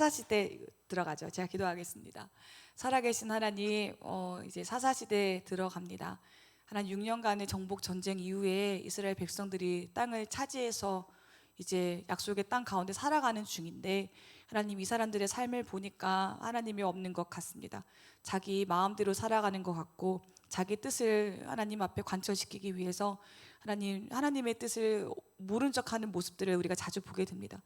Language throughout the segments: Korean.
사사시대 들어가죠. 제가 기도하겠습니다. 살아계신 하나님, 이제 사사시대에 들어갑니다. 하나님, 6년간의 정복 전쟁 이후에 이스라엘 백성들이 땅을 차지해서 이제 약속의 땅 가운데 살아가는 중인데, 하나님, 이 사람들의 삶을 보니까 하나님이 없는 것 같습니다. 자기 마음대로 살아가는 것 같고, 자기 뜻을 하나님 앞에 관철시키기 위해서 하나님의 뜻을 모른 척하는 모습들을 우리가 자주 보게 됩니다.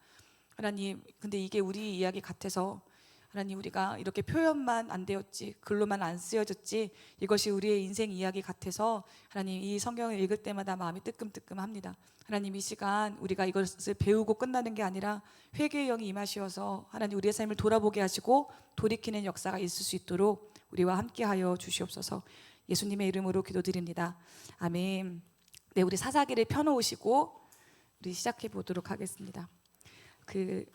하나님, 근데 이게 우리 이야기 같아서 하나님, 우리가 이렇게 표현만 안 되었지, 글로만 안 쓰여졌지, 이것이 우리의 인생 이야기 같아서 하나님, 이 성경을 읽을 때마다 마음이 뜨끔뜨끔합니다. 하나님, 이 시간 우리가 이것을 배우고 끝나는 게 아니라 회개의 영이 임하시어서 하나님, 우리의 삶을 돌아보게 하시고 돌이키는 역사가 있을 수 있도록 우리와 함께하여 주시옵소서. 예수님의 이름으로 기도드립니다. 아멘. 네, 우리 사사기를 펴놓으시고 우리 시작해 보도록 하겠습니다. 그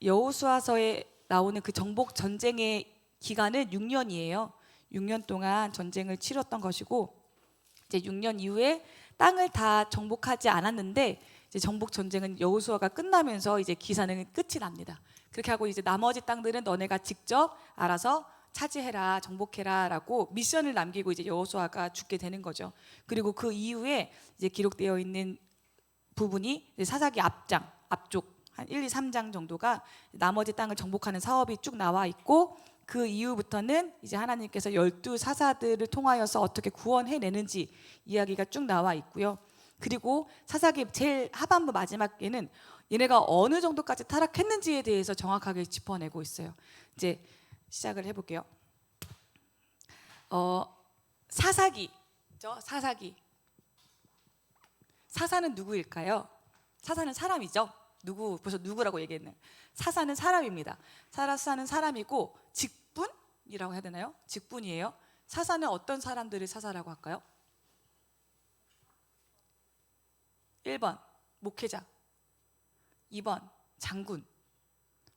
여호수아서에 나오는 그 정복 전쟁의 기간은 6년이에요. 6년 동안 전쟁을 치렀던 것이고, 이제 6년 이후에 땅을 다 정복하지 않았는데, 이제 정복 전쟁은 여호수아가 끝나면서 이제 기사는 끝이 납니다. 그렇게 하고 이제 나머지 땅들은 너네가 직접 알아서 차지해라, 정복해라라고 미션을 남기고 이제 여호수아가 죽게 되는 거죠. 그리고 그 이후에 이제 기록되어 있는 부분이 이제 사사기 앞쪽 한 1, 2, 3장 정도가 나머지 땅을 정복하는 사업이 쭉 나와 있고, 그 이후부터는 이제 하나님께서 12사사들을 통하여서 어떻게 구원해내는지 이야기가 쭉 나와 있고요. 그리고 사사기 제일 하반부 마지막에는 얘네가 어느 정도까지 타락했는지에 대해서 정확하게 짚어내고 있어요. 이제 시작을 해볼게요. 사사기죠. 사사는 누구일까요? 사사는 사람이죠. 벌써 누구라고 얘기했나요? 사사는 사람입니다. 사사는 사람이고 직분이라고 해야 되나요? 직분이에요. 사사는 어떤 사람들을 사사라고 할까요? 1번 목회자, 2번 장군,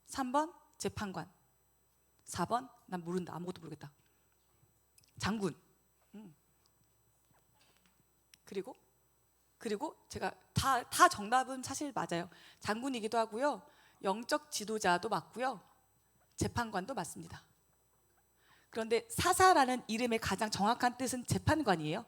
3번 재판관, 4번 난 모른다, 아무것도 모르겠다. 장군. 그리고 제가 다 정답은 사실 맞아요. 장군이기도 하고요, 영적 지도자도 맞고요, 재판관도 맞습니다. 그런데 사사라는 이름의 가장 정확한 뜻은 재판관이에요.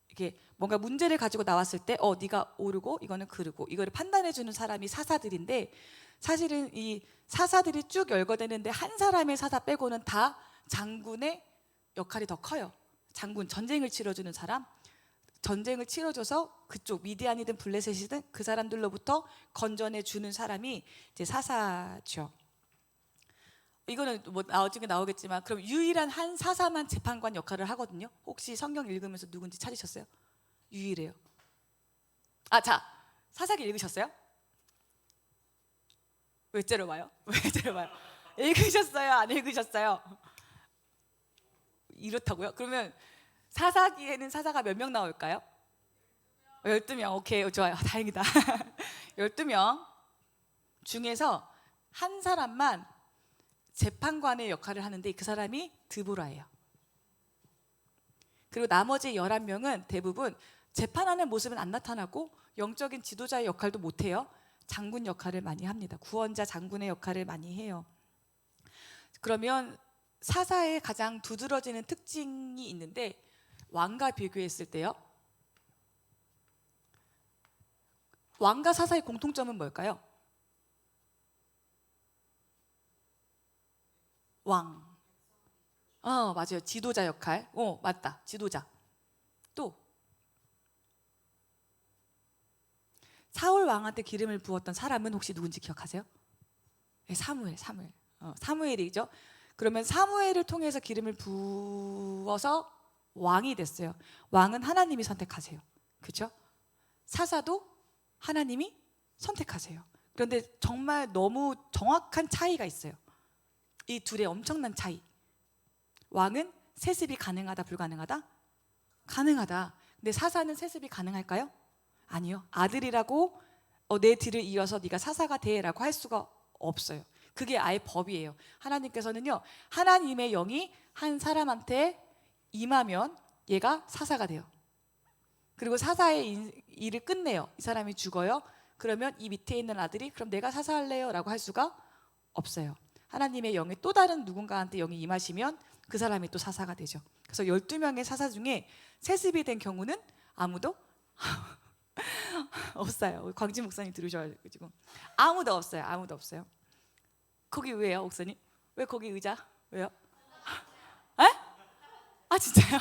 이게 뭔가 문제를 가지고 나왔을 때 네가 옳고 이거는 그르고 이거를 판단해주는 사람이 사사들인데, 사실은 이 사사들이 쭉 열거되는데 한 사람의 사사 빼고는 다 장군의 역할이 더 커요. 장군, 전쟁을 치러주는 사람, 전쟁을 치러줘서 그쪽 미디안이든 블레셋이든 그 사람들로부터 건져내 주는 사람이 이제 사사죠. 이거는 뭐 나중에 나오겠지만, 그럼 유일한 한 사사만 재판관 역할을 하거든요. 혹시 성경 읽으면서 누군지 찾으셨어요? 유일해요. 자, 사사기 읽으셨어요? 왜 째려봐요? 읽으셨어요? 안 읽으셨어요? 이렇다고요? 그러면 사사기에는 사사가 몇 명 나올까요? 12명. 오케이, 좋아요. 다행이다. 12명 중에서 한 사람만 재판관의 역할을 하는데, 그 사람이 드보라예요. 그리고 나머지 11명은 대부분 재판하는 모습은 안 나타나고 영적인 지도자의 역할도 못해요. 장군 역할을 많이 합니다. 구원자, 장군의 역할을 많이 해요. 그러면 사사의 가장 두드러지는 특징이 있는데, 왕과 비교했을 때요, 왕과 사사의 공통점은 뭘까요? 왕. 맞아요. 지도자 역할. 맞다. 지도자. 또 사울 왕한테 기름을 부었던 사람은 혹시 누군지 기억하세요? 네, 사무엘. 사무엘이죠. 그러면 사무엘을 통해서 기름을 부어서 왕이 됐어요. 왕은 하나님이 선택하세요. 그렇죠? 사사도 하나님이 선택하세요. 그런데 정말 너무 정확한 차이가 있어요. 이 둘의 엄청난 차이. 왕은 세습이 가능하다, 불가능하다? 가능하다. 근데 사사는 세습이 가능할까요? 아니요. 아들이라고 내 뒤를 이어서 네가 사사가 돼라고 할 수가 없어요. 그게 아예 법이에요. 하나님께서는요, 하나님의 영이 한 사람한테 임하면 얘가 사사가 돼요. 그리고 사사의 일을 끝내요. 이 사람이 죽어요. 그러면 이 밑에 있는 아들이 그럼 내가 사사할래요 라고 할 수가 없어요. 하나님의 영이 또 다른 누군가한테 영이 임하시면 그 사람이 또 사사가 되죠. 그래서 12명의 사사 중에 세습이 된 경우는 아무도 없어요. 광진 목사님 들으셔가지고 아무도 없어요. 아무도 없어요. 거기 왜요, 목사님? 왜 거기 의자? 왜요? 에? 아, 진짜요?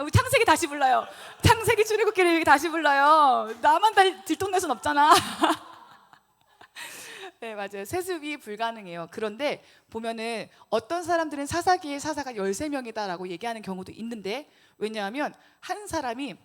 우리 창세기 다시 불러요. 창세기 출애굽기를 다시 불러요. 나만 다 들통날 순 없잖아. 네, 맞아요. 세습이 불가능해요. 그런데 보면은 어떤 사람들은 사사기의 사사가 13명이다라고 얘기하는 경우도 있는데, 왜냐하면 한 사람이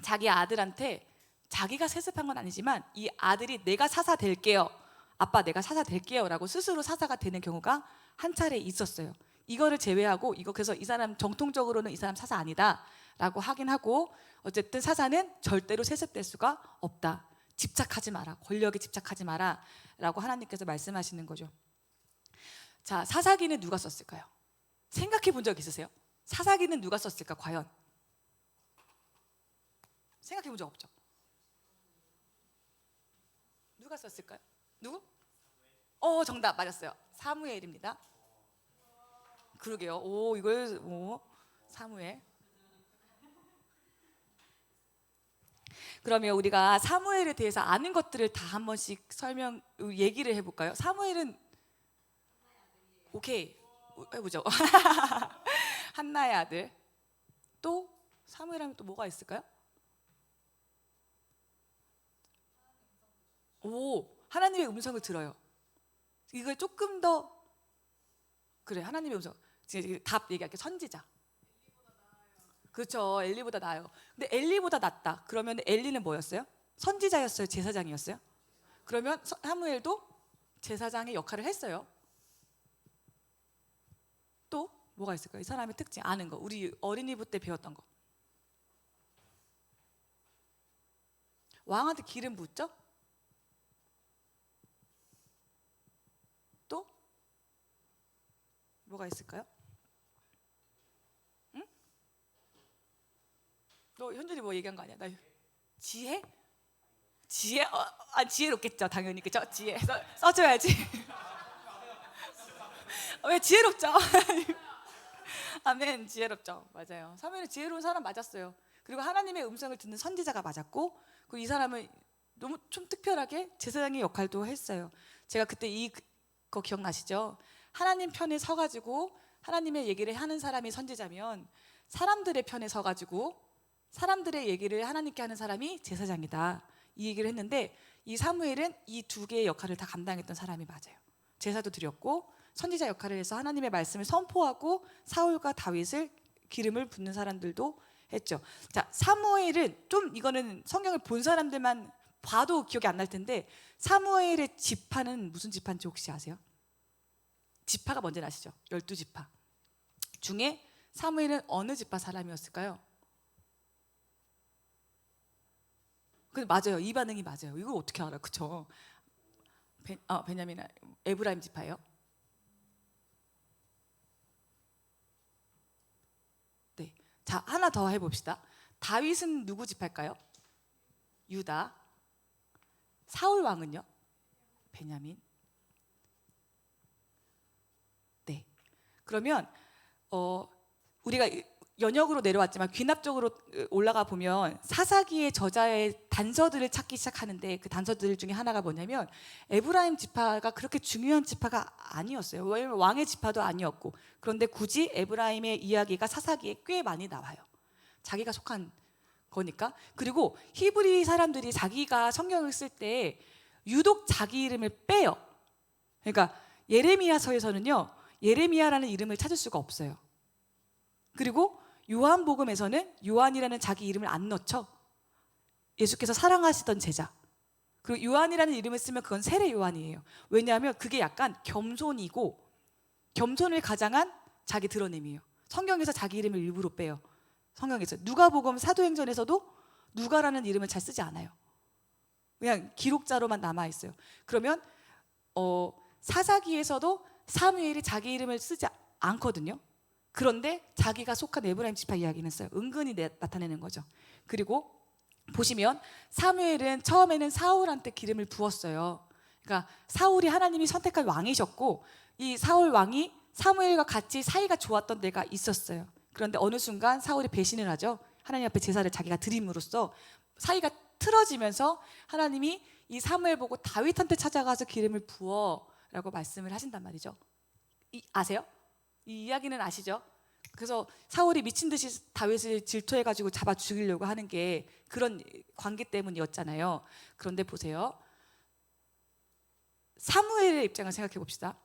자기 아들한테 자기가 세습한 건 아니지만 이 아들이 내가 사사 될게요, 아빠 내가 사사 될게요 라고 스스로 사사가 되는 경우가 한 차례 있었어요. 이거를 제외하고, 이거 그래서 이 사람 정통적으로는 이 사람 사사 아니다 라고 하긴 하고, 어쨌든 사사는 절대로 세습될 수가 없다. 집착하지 마라, 권력에 집착하지 마라 라고 하나님께서 말씀하시는 거죠. 자, 사사기는 누가 썼을까요? 생각해 본 적 있으세요? 사사기는 누가 썼을까 과연? 생각해 본 적 없죠? 누가 썼을까요? 누구? 정답 맞았어요. 사무엘입니다. 그러게요. 이걸 사무엘. 그러면 우리가 사무엘에 대해서 아는 것들을 다 한 번씩 얘기를 해볼까요? 사무엘은 오케이 해보죠. 한나의 아들. 또 사무엘하면 또 뭐가 있을까요? 하나님의 음성을 들어요. 이걸 조금 더, 그래, 하나님의 음성. 지금 답 얘기할게요. 선지자. 그렇죠. 엘리보다 나아요. 근데 엘리보다 낫다. 그러면 엘리는 뭐였어요? 선지자였어요? 제사장이었어요? 그러면 사무엘도 제사장의 역할을 했어요. 또 뭐가 있을까요? 이 사람의 특징 아는 거. 우리 어린이부 때 배웠던 거. 왕한테 기름 붓죠? 또 뭐가 있을까요? 응? 너 현준이 뭐 얘기한 거 아니야? 나 지혜? 지혜? 지혜롭겠죠, 당연히. 그죠? 지혜 써줘야지. 왜 지혜롭죠? 아멘. 지혜롭죠. 맞아요. 사무엘은 지혜로운 사람 맞았어요. 그리고 하나님의 음성을 듣는 선지자가 맞았고, 그리고 이 사람은 너무 좀 특별하게 제사장의 역할도 했어요. 제가 그때 이거 기억나시죠? 하나님 편에 서가지고 하나님의 얘기를 하는 사람이 선지자면, 사람들의 편에 서가지고 사람들의 얘기를 하나님께 하는 사람이 제사장이다, 이 얘기를 했는데, 이 사무엘은 이 두 개의 역할을 다 감당했던 사람이 맞아요. 제사도 드렸고 선지자 역할을 해서 하나님의 말씀을 선포하고 사울과 다윗을 기름을 붓는 사람들도 했죠. 자, 사무엘은 좀, 이거는 성경을 본 사람들만 봐도 기억이 안 날 텐데, 사무엘의 지파는 무슨 지파인지 혹시 아세요? 지파가 뭔지 아시죠? 12지파 중에 사무엘은 어느 지파 사람이었을까요? 근데 맞아요. 이 반응이 맞아요. 이걸 어떻게 알아? 그쵸? 베냐민, 에브라임 지파예요. 네. 자, 하나 더 해봅시다. 다윗은 누구 지파일까요? 유다. 사울 왕은요? 베냐민. 네. 그러면 우리가 연역으로 내려왔지만 귀납적으로 올라가 보면 사사기의 저자의 단서들을 찾기 시작하는데, 그 단서들 중에 하나가 뭐냐면, 에브라임 지파가 그렇게 중요한 지파가 아니었어요. 왜냐면 왕의 지파도 아니었고. 그런데 굳이 에브라임의 이야기가 사사기에 꽤 많이 나와요. 자기가 속한 거니까. 그리고 히브리 사람들이 자기가 성경을 쓸 때 유독 자기 이름을 빼요. 그러니까 예레미야서에서는요, 예레미야라는 이름을 찾을 수가 없어요. 그리고 요한복음에서는 요한이라는 자기 이름을 안 넣죠. 예수께서 사랑하시던 제자. 그리고 요한이라는 이름을 쓰면 그건 세례 요한이에요. 왜냐하면 그게 약간 겸손이고, 겸손을 가장한 자기 드러냄이에요. 성경에서 자기 이름을 일부러 빼요. 성경에서 누가복음, 사도행전에서도 누가라는 이름을 잘 쓰지 않아요. 그냥 기록자로만 남아 있어요. 그러면 사사기에서도 사무엘이 자기 이름을 쓰지 않거든요. 그런데 자기가 속한 에브라임 지파 이야기는 써요. 은근히 나타내는 거죠. 그리고 보시면 사무엘은 처음에는 사울한테 기름을 부었어요. 그러니까 사울이 하나님이 선택한 왕이셨고, 이 사울 왕이 사무엘과 같이 사이가 좋았던 때가 있었어요. 그런데 어느 순간 사울이 배신을 하죠. 하나님 앞에 제사를 자기가 드림으로써 사이가 틀어지면서 하나님이 이 사무엘 보고 다윗한테 찾아가서 기름을 부어라고 말씀을 하신단 말이죠. 아세요? 이 이야기는 아시죠? 그래서 사울이 미친 듯이 다윗을 질투해가지고 잡아 죽이려고 하는 게 그런 관계 때문이었잖아요. 그런데 보세요. 사무엘의 입장을 생각해 봅시다.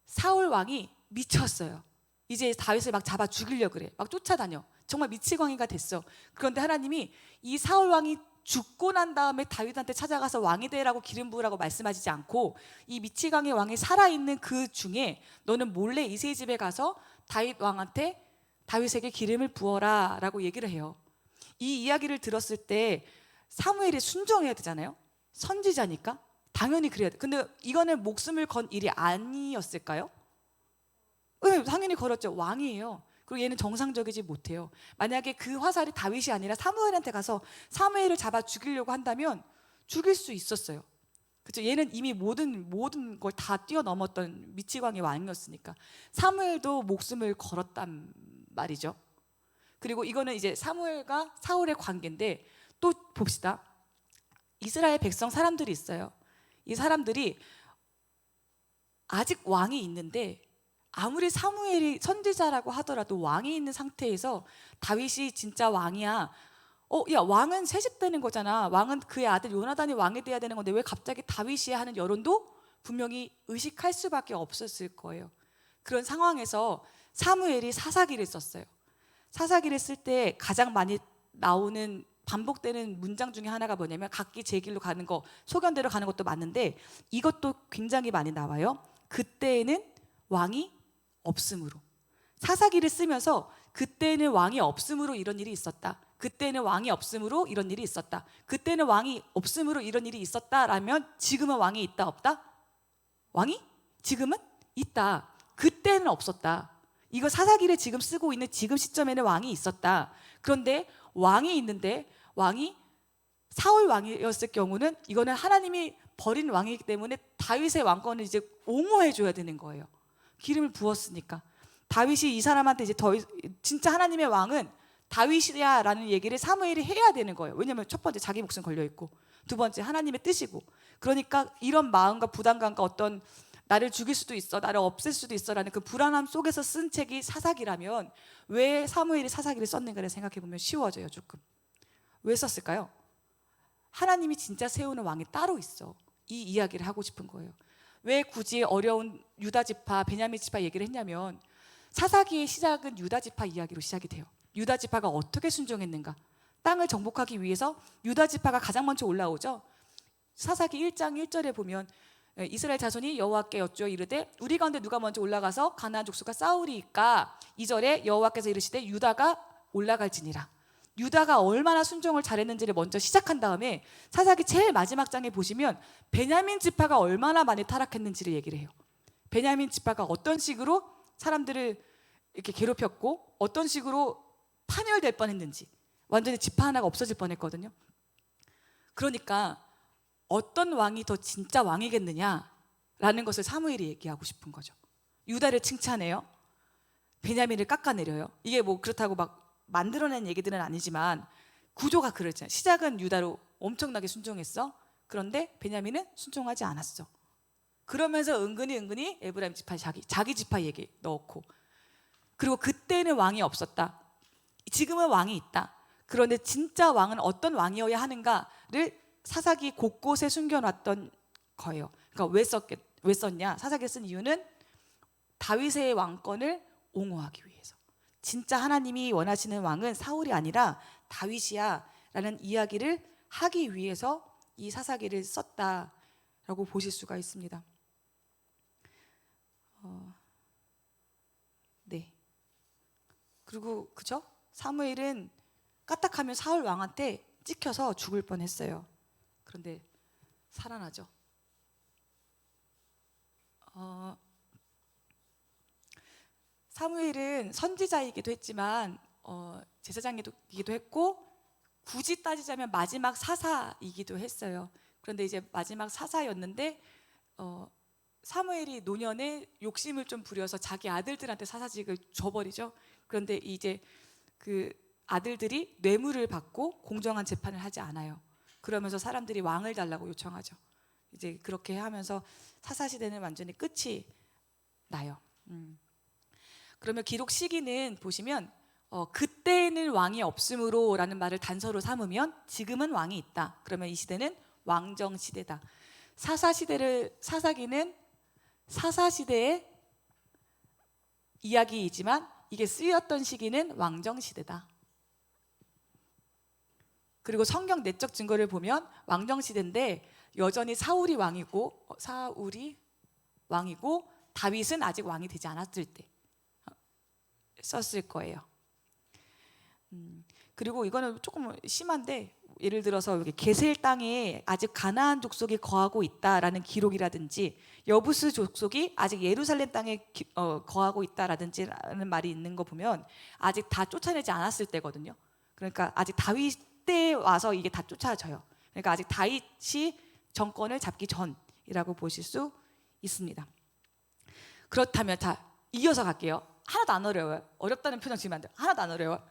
사울 왕이 미쳤어요. 이제 다윗을 막 잡아 죽이려고 그래. 막 쫓아다녀. 정말 미치광이가 됐어. 그런데 하나님이 이 사울 왕이 죽고 난 다음에 다윗한테 찾아가서 왕이 되라고 기름 부으라고 말씀하시지 않고, 이 미치광이 왕이 살아있는 그 중에 너는 몰래 이새의 집에 가서 다윗 왕한테 다윗에게 기름을 부어라 라고 얘기를 해요. 이 이야기를 들었을 때 사무엘이 순종해야 되잖아요. 선지자니까 당연히 그래야 돼. 근데 이거는 목숨을 건 일이 아니었을까요? 네, 당연히 걸었죠. 왕이에요. 그리고 얘는 정상적이지 못해요. 만약에 그 화살이 다윗이 아니라 사무엘한테 가서 사무엘을 잡아 죽이려고 한다면 죽일 수 있었어요. 그렇죠? 얘는 이미 모든 걸 다 뛰어넘었던 미치광이 왕이었으니까. 사무엘도 목숨을 걸었단 말이죠. 그리고 이거는 이제 사무엘과 사울의 관계인데, 또 봅시다. 이스라엘 백성 사람들이 있어요. 이 사람들이 아직 왕이 있는데, 아무리 사무엘이 선지자라고 하더라도 왕이 있는 상태에서 다윗이 진짜 왕이야, 야, 왕은 세습되는 거잖아, 왕은 그의 아들 요나단이 왕이 돼야 되는 건데 왜 갑자기 다윗이야 하는 여론도 분명히 의식할 수밖에 없었을 거예요. 그런 상황에서 사무엘이 사사기를 썼어요. 사사기를 쓸 때 가장 많이 나오는 반복되는 문장 중에 하나가 뭐냐면, 각기 제 길로 가는 거, 소견대로 가는 것도 맞는데 이것도 굉장히 많이 나와요. 그때에는 왕이 없으므로. 사사기를 쓰면서 그때는 왕이 없으므로 이런 일이 있었다, 그때는 왕이 없으므로 이런 일이 있었다, 그때는 왕이 없으므로 이런 일이 있었다라면 지금은 왕이 있다 없다? 왕이 지금은 있다. 그때는 없었다. 이거 사사기를 지금 쓰고 있는 지금 시점에는 왕이 있었다. 그런데 왕이 있는데 왕이 사울 왕이었을 경우는 이거는 하나님이 버린 왕이기 때문에 다윗의 왕권을 이제 옹호해 줘야 되는 거예요. 기름을 부었으니까. 다윗이 이 사람한테 이제 진짜 하나님의 왕은 다윗이야 라는 얘기를 사무엘이 해야 되는 거예요. 왜냐하면 첫 번째 자기 목숨 걸려 있고, 두 번째 하나님의 뜻이고. 그러니까 이런 마음과 부담감과 어떤 나를 죽일 수도 있어, 나를 없앨 수도 있어 라는 그 불안함 속에서 쓴 책이 사사기라면 왜 사무엘이 사사기를 썼는가를 생각해 보면 쉬워져요. 조금. 왜 썼을까요? 하나님이 진짜 세우는 왕이 따로 있어. 이 이야기를 하고 싶은 거예요. 왜 굳이 어려운 유다 지파, 베냐민 지파 얘기를 했냐면, 사사기의 시작은 유다 지파 이야기로 시작이 돼요. 유다 지파가 어떻게 순종했는가, 땅을 정복하기 위해서 유다 지파가 가장 먼저 올라오죠. 사사기 1장 1절에 보면 이스라엘 자손이 여호와께 여쭈어 이르되 우리 가운데 누가 먼저 올라가서 가나안 족속과 싸우리이까. 2절에 여호와께서 이르시되 유다가 올라갈지니라. 유다가 얼마나 순종을 잘했는지를 먼저 시작한 다음에 사사기 제일 마지막 장에 보시면 베냐민 지파가 얼마나 많이 타락했는지를 얘기를 해요. 베냐민 지파가 어떤 식으로 사람들을 이렇게 괴롭혔고 어떤 식으로 파멸될 뻔했는지, 완전히 지파 하나가 없어질 뻔했거든요. 그러니까 어떤 왕이 더 진짜 왕이겠느냐라는 것을 사무엘이 얘기하고 싶은 거죠. 유다를 칭찬해요. 베냐민을 깎아내려요. 이게 뭐 그렇다고 막 만들어낸 얘기들은 아니지만 구조가 그렇잖아요. 시작은 유다로 엄청나게 순종했어. 그런데 베냐민은 순종하지 않았어. 그러면서 은근히 에브라임 지파 자기 지파 얘기 넣고, 그리고 그때는 왕이 없었다, 지금은 왕이 있다. 그런데 진짜 왕은 어떤 왕이어야 하는가를 사사기 곳곳에 숨겨놨던 거예요. 그러니까 왜 썼냐? 사사기를 쓴 이유는 다윗의 왕권을 옹호하기 위해서. 진짜 하나님이 원하시는 왕은 사울이 아니라 다윗이야 라는 이야기를 하기 위해서 이 사사기를 썼다라고 보실 수가 있습니다. 네. 그리고 그죠? 사무엘은 까딱하면 사울 왕한테 찍혀서 죽을 뻔했어요. 그런데 살아나죠. 사무엘은 선지자이기도 했지만 제사장이기도 했고 굳이 따지자면 마지막 사사이기도 했어요. 그런데 이제 마지막 사사였는데 사무엘이 노년에 욕심을 좀 부려서 자기 아들들한테 사사직을 줘버리죠. 그런데 이제 그 아들들이 뇌물을 받고 공정한 재판을 하지 않아요. 그러면서 사람들이 왕을 달라고 요청하죠. 이제 그렇게 하면서 사사 시대는 완전히 끝이 나요. 그러면 기록 시기는 보시면 그때는 왕이 없으므로라는 말을 단서로 삼으면 지금은 왕이 있다. 그러면 이 시대는 왕정 시대다. 사사기는 사사 시대의 이야기이지만 이게 쓰였던 시기는 왕정 시대다. 그리고 성경 내적 증거를 보면 왕정 시대인데 여전히 사울이 왕이고 다윗은 아직 왕이 되지 않았을 때 썼을 거예요. 그리고 이거는 조금 심한데 예를 들어서 여기 게셀 땅에 아직 가나안 족속이 거하고 있다라는 기록이라든지 여부스 족속이 아직 예루살렘 땅에 거하고 있다라든지라는 말이 있는 거 보면 아직 다 쫓아내지 않았을 때거든요. 그러니까 아직 다윗 때 와서 이게 다 쫓아져요. 그러니까 아직 다윗이 정권을 잡기 전이라고 보실 수 있습니다. 그렇다면 자 이어서 갈게요. 하나도 안 어려워요. 어렵다는 표정 지으면 안 돼요. 하나도 안 어려워요.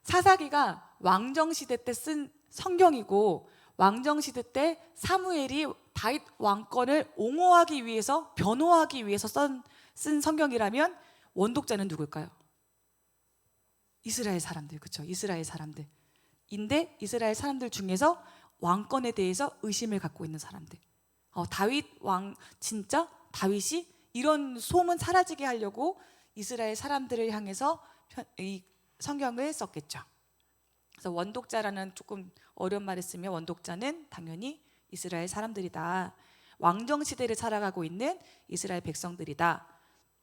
사사기가 왕정시대 때 쓴 성경이고 왕정시대 때 사무엘이 다윗 왕권을 옹호하기 위해서 변호하기 위해서 쓴 성경이라면 원독자는 누굴까요? 이스라엘 사람들, 그렇죠? 이스라엘 사람들인데 이스라엘 사람들 중에서 왕권에 대해서 의심을 갖고 있는 사람들. 다윗 왕 진짜 다윗이 이런 소문 사라지게 하려고 이스라엘 사람들을 향해서 이 성경을 썼겠죠. 그래서 원독자라는 조금 어려운 말을 쓰면 원독자는 당연히 이스라엘 사람들이다. 왕정 시대를 살아가고 있는 이스라엘 백성들이다.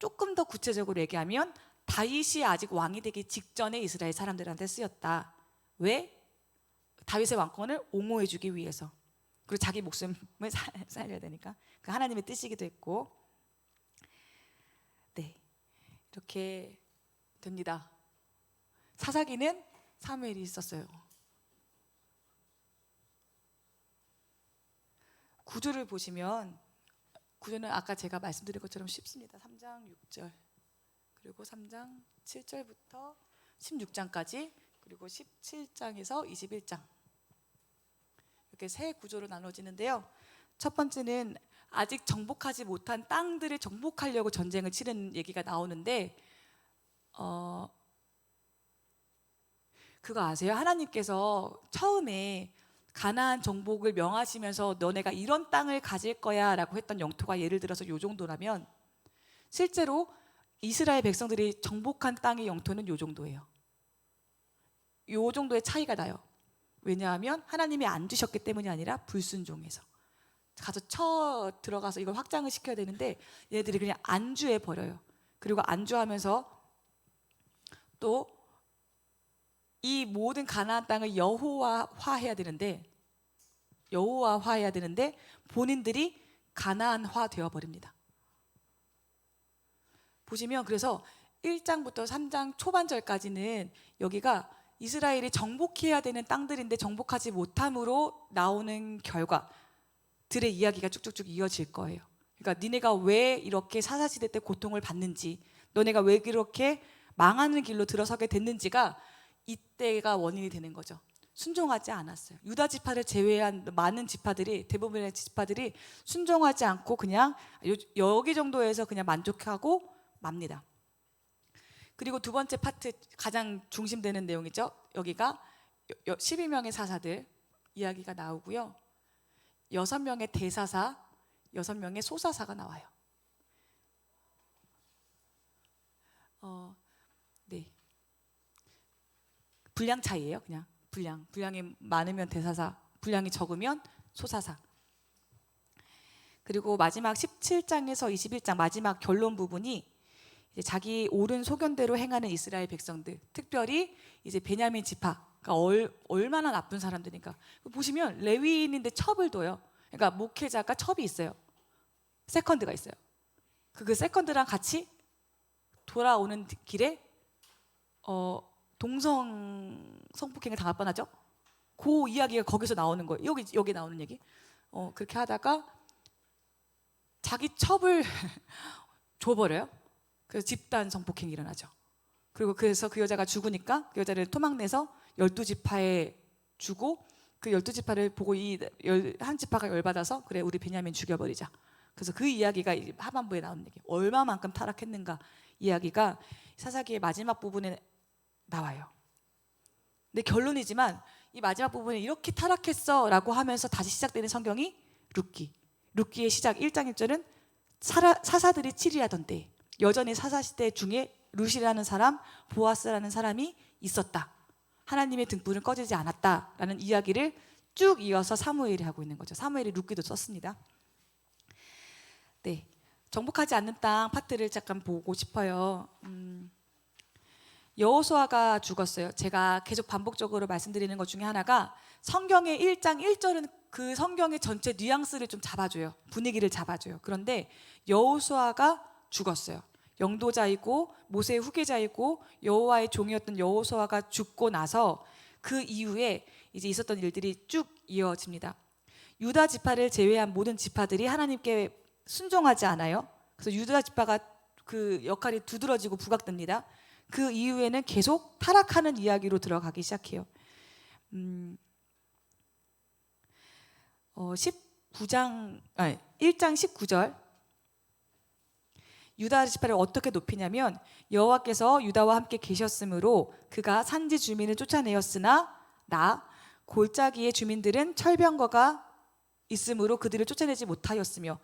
조금 더 구체적으로 얘기하면 다윗이 아직 왕이 되기 직전에 이스라엘 사람들한테 쓰였다. 왜? 다윗의 왕권을 옹호해주기 위해서. 그리고 자기 목숨을 살려야 되니까. 그 하나님의 뜻이기도 했고. 네, 이렇게 됩니다. 사사기는 사무엘이 썼어요. 구조를 보시면 구조는 아까 제가 말씀드린 것처럼 쉽습니다. 3장 6절 그리고 3장 7절부터 16장까지 그리고 17장에서 21장 이렇게 세 구조로 나눠지는데요. 첫 번째는 아직 정복하지 못한 땅들을 정복하려고 전쟁을 치른 얘기가 나오는데 그거 아세요? 하나님께서 처음에 가나안 정복을 명하시면서 너네가 이런 땅을 가질 거야 라고 했던 영토가 예를 들어서 요 정도라면 실제로 이스라엘 백성들이 정복한 땅의 영토는 요 정도예요. 요 정도의 차이가 나요. 왜냐하면 하나님이 안 주셨기 때문이 아니라 불순종해서 가서 들어가서 이걸 확장을 시켜야 되는데 얘네들이 그냥 안주해 버려요. 그리고 안주하면서 또 이 모든 가나안 땅을 여호와화해야 되는데 본인들이 가나안화 되어 버립니다. 보시면 그래서 1장부터 3장 초반절까지는 여기가 이스라엘이 정복해야 되는 땅들인데 정복하지 못함으로 나오는 결과들의 이야기가 쭉쭉쭉 이어질 거예요. 그러니까 니네가 왜 이렇게 사사시대 때 고통을 받는지, 너네가 왜 그렇게 망하는 길로 들어서게 됐는지가 이때가 원인이 되는 거죠. 순종하지 않았어요. 유다 지파를 제외한 많은 지파들이, 대부분의 지파들이 순종하지 않고 그냥 여기 정도에서 그냥 만족하고 맙니다. 그리고 두 번째 파트 가장 중심되는 내용이죠. 여기가 12명의 사사들 이야기가 나오고요. 6명의 대사사, 6명의 소사사가 나와요. 네. 분량 차이예요. 그냥 분량이 많으면 대사사, 분량이 적으면 소사사. 그리고 마지막 17장에서 21장 마지막 결론 부분이 이제 자기 옳은 소견대로 행하는 이스라엘 백성들, 특별히 이제 베냐민 지파가 얼마나 나쁜 사람들인가. 보시면 레위인인데 첩을 둬요. 그러니까 목회자가 첩이 있어요. 세컨드가 있어요. 그 세컨드랑 같이 돌아오는 길에 동성 성폭행을 당할 뻔하죠. 그 이야기가 거기서 나오는 거예요. 여기 나오는 얘기. 그렇게 하다가 자기 첩을 줘버려요. 그래서 집단 성폭행이 일어나죠. 그래서 그 여자가 죽으니까 그 여자를 토막내서 12지파에 주고, 그 12지파를 보고 이 한 지파가 열받아서 그래 우리 베냐민 죽여버리자. 그래서 그 이야기가 하반부에 나오는 얘기. 얼마만큼 타락했는가 이야기가 사사기의 마지막 부분에 나와요. 근데 결론이지만 이 마지막 부분에 이렇게 타락했어 라고 하면서 다시 시작되는 성경이 룻기의 시작 1장 1절은 사사들이 7일하던 때 여전히 사사시대 중에 룻이라는 사람, 보아스라는 사람이 있었다. 하나님의 등불은 꺼지지 않았다라는 이야기를 쭉 이어서 사무엘이 하고 있는 거죠. 사무엘이 룻기도 썼습니다. 네, 정복하지 않는 땅 파트를 잠깐 보고 싶어요. 여호수아가 죽었어요. 제가 계속 반복적으로 말씀드리는 것 중에 하나가 성경의 1장 1절은 그 성경의 전체 뉘앙스를 좀 잡아줘요. 분위기를 잡아줘요. 그런데 여호수아가 죽었어요. 영도자이고 모세의 후계자이고 여호와의 종이었던 여호수아가 죽고 나서 그 이후에 이제 있었던 일들이 쭉 이어집니다. 유다 지파를 제외한 모든 지파들이 하나님께 순종하지 않아요. 그래서 유다 지파가 그 역할이 두드러지고 부각됩니다. 그 이후에는 계속 타락하는 이야기로 들어가기 시작해요. 1장 19절 유다 지파를 어떻게 높이냐면 여호와께서 유다와 함께 계셨으므로 그가 산지 주민을 쫓아내었으나 나 골짜기의 주민들은 철병거가 있으므로 그들을 쫓아내지 못하였으며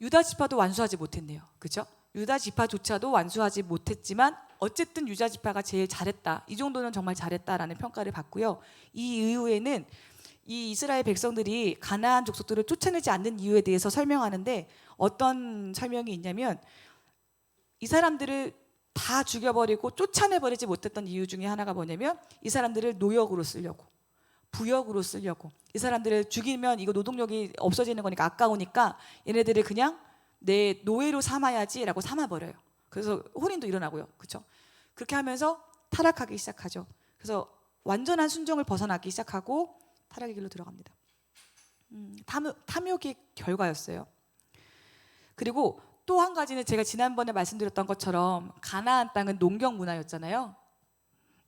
유다 지파도 완수하지 못했네요. 그렇죠? 유다 지파조차도 완수하지 못했지만 어쨌든 유다 지파가 제일 잘했다. 이 정도는 정말 잘했다라는 평가를 받고요. 이 이후에는 이 이스라엘 백성들이 가나안 족속들을 쫓아내지 않는 이유에 대해서 설명하는데 어떤 설명이 있냐면 이 사람들을 다 죽여버리고 쫓아내버리지 못했던 이유 중에 하나가 뭐냐면 이 사람들을 노역으로 쓰려고, 부역으로 쓰려고. 이 사람들을 죽이면 이거 노동력이 없어지는 거니까 아까우니까 얘네들을 그냥 내 노예로 삼아야지라고 삼아버려요. 그래서 혼인도 일어나고요. 그렇죠? 그렇게 하면서 타락하기 시작하죠. 그래서 완전한 순종을 벗어나기 시작하고 타락의 길로 들어갑니다. 탐욕의 결과였어요. 그리고 또 한 가지는 제가 지난번에 말씀드렸던 것처럼 가나안 땅은 농경 문화였잖아요.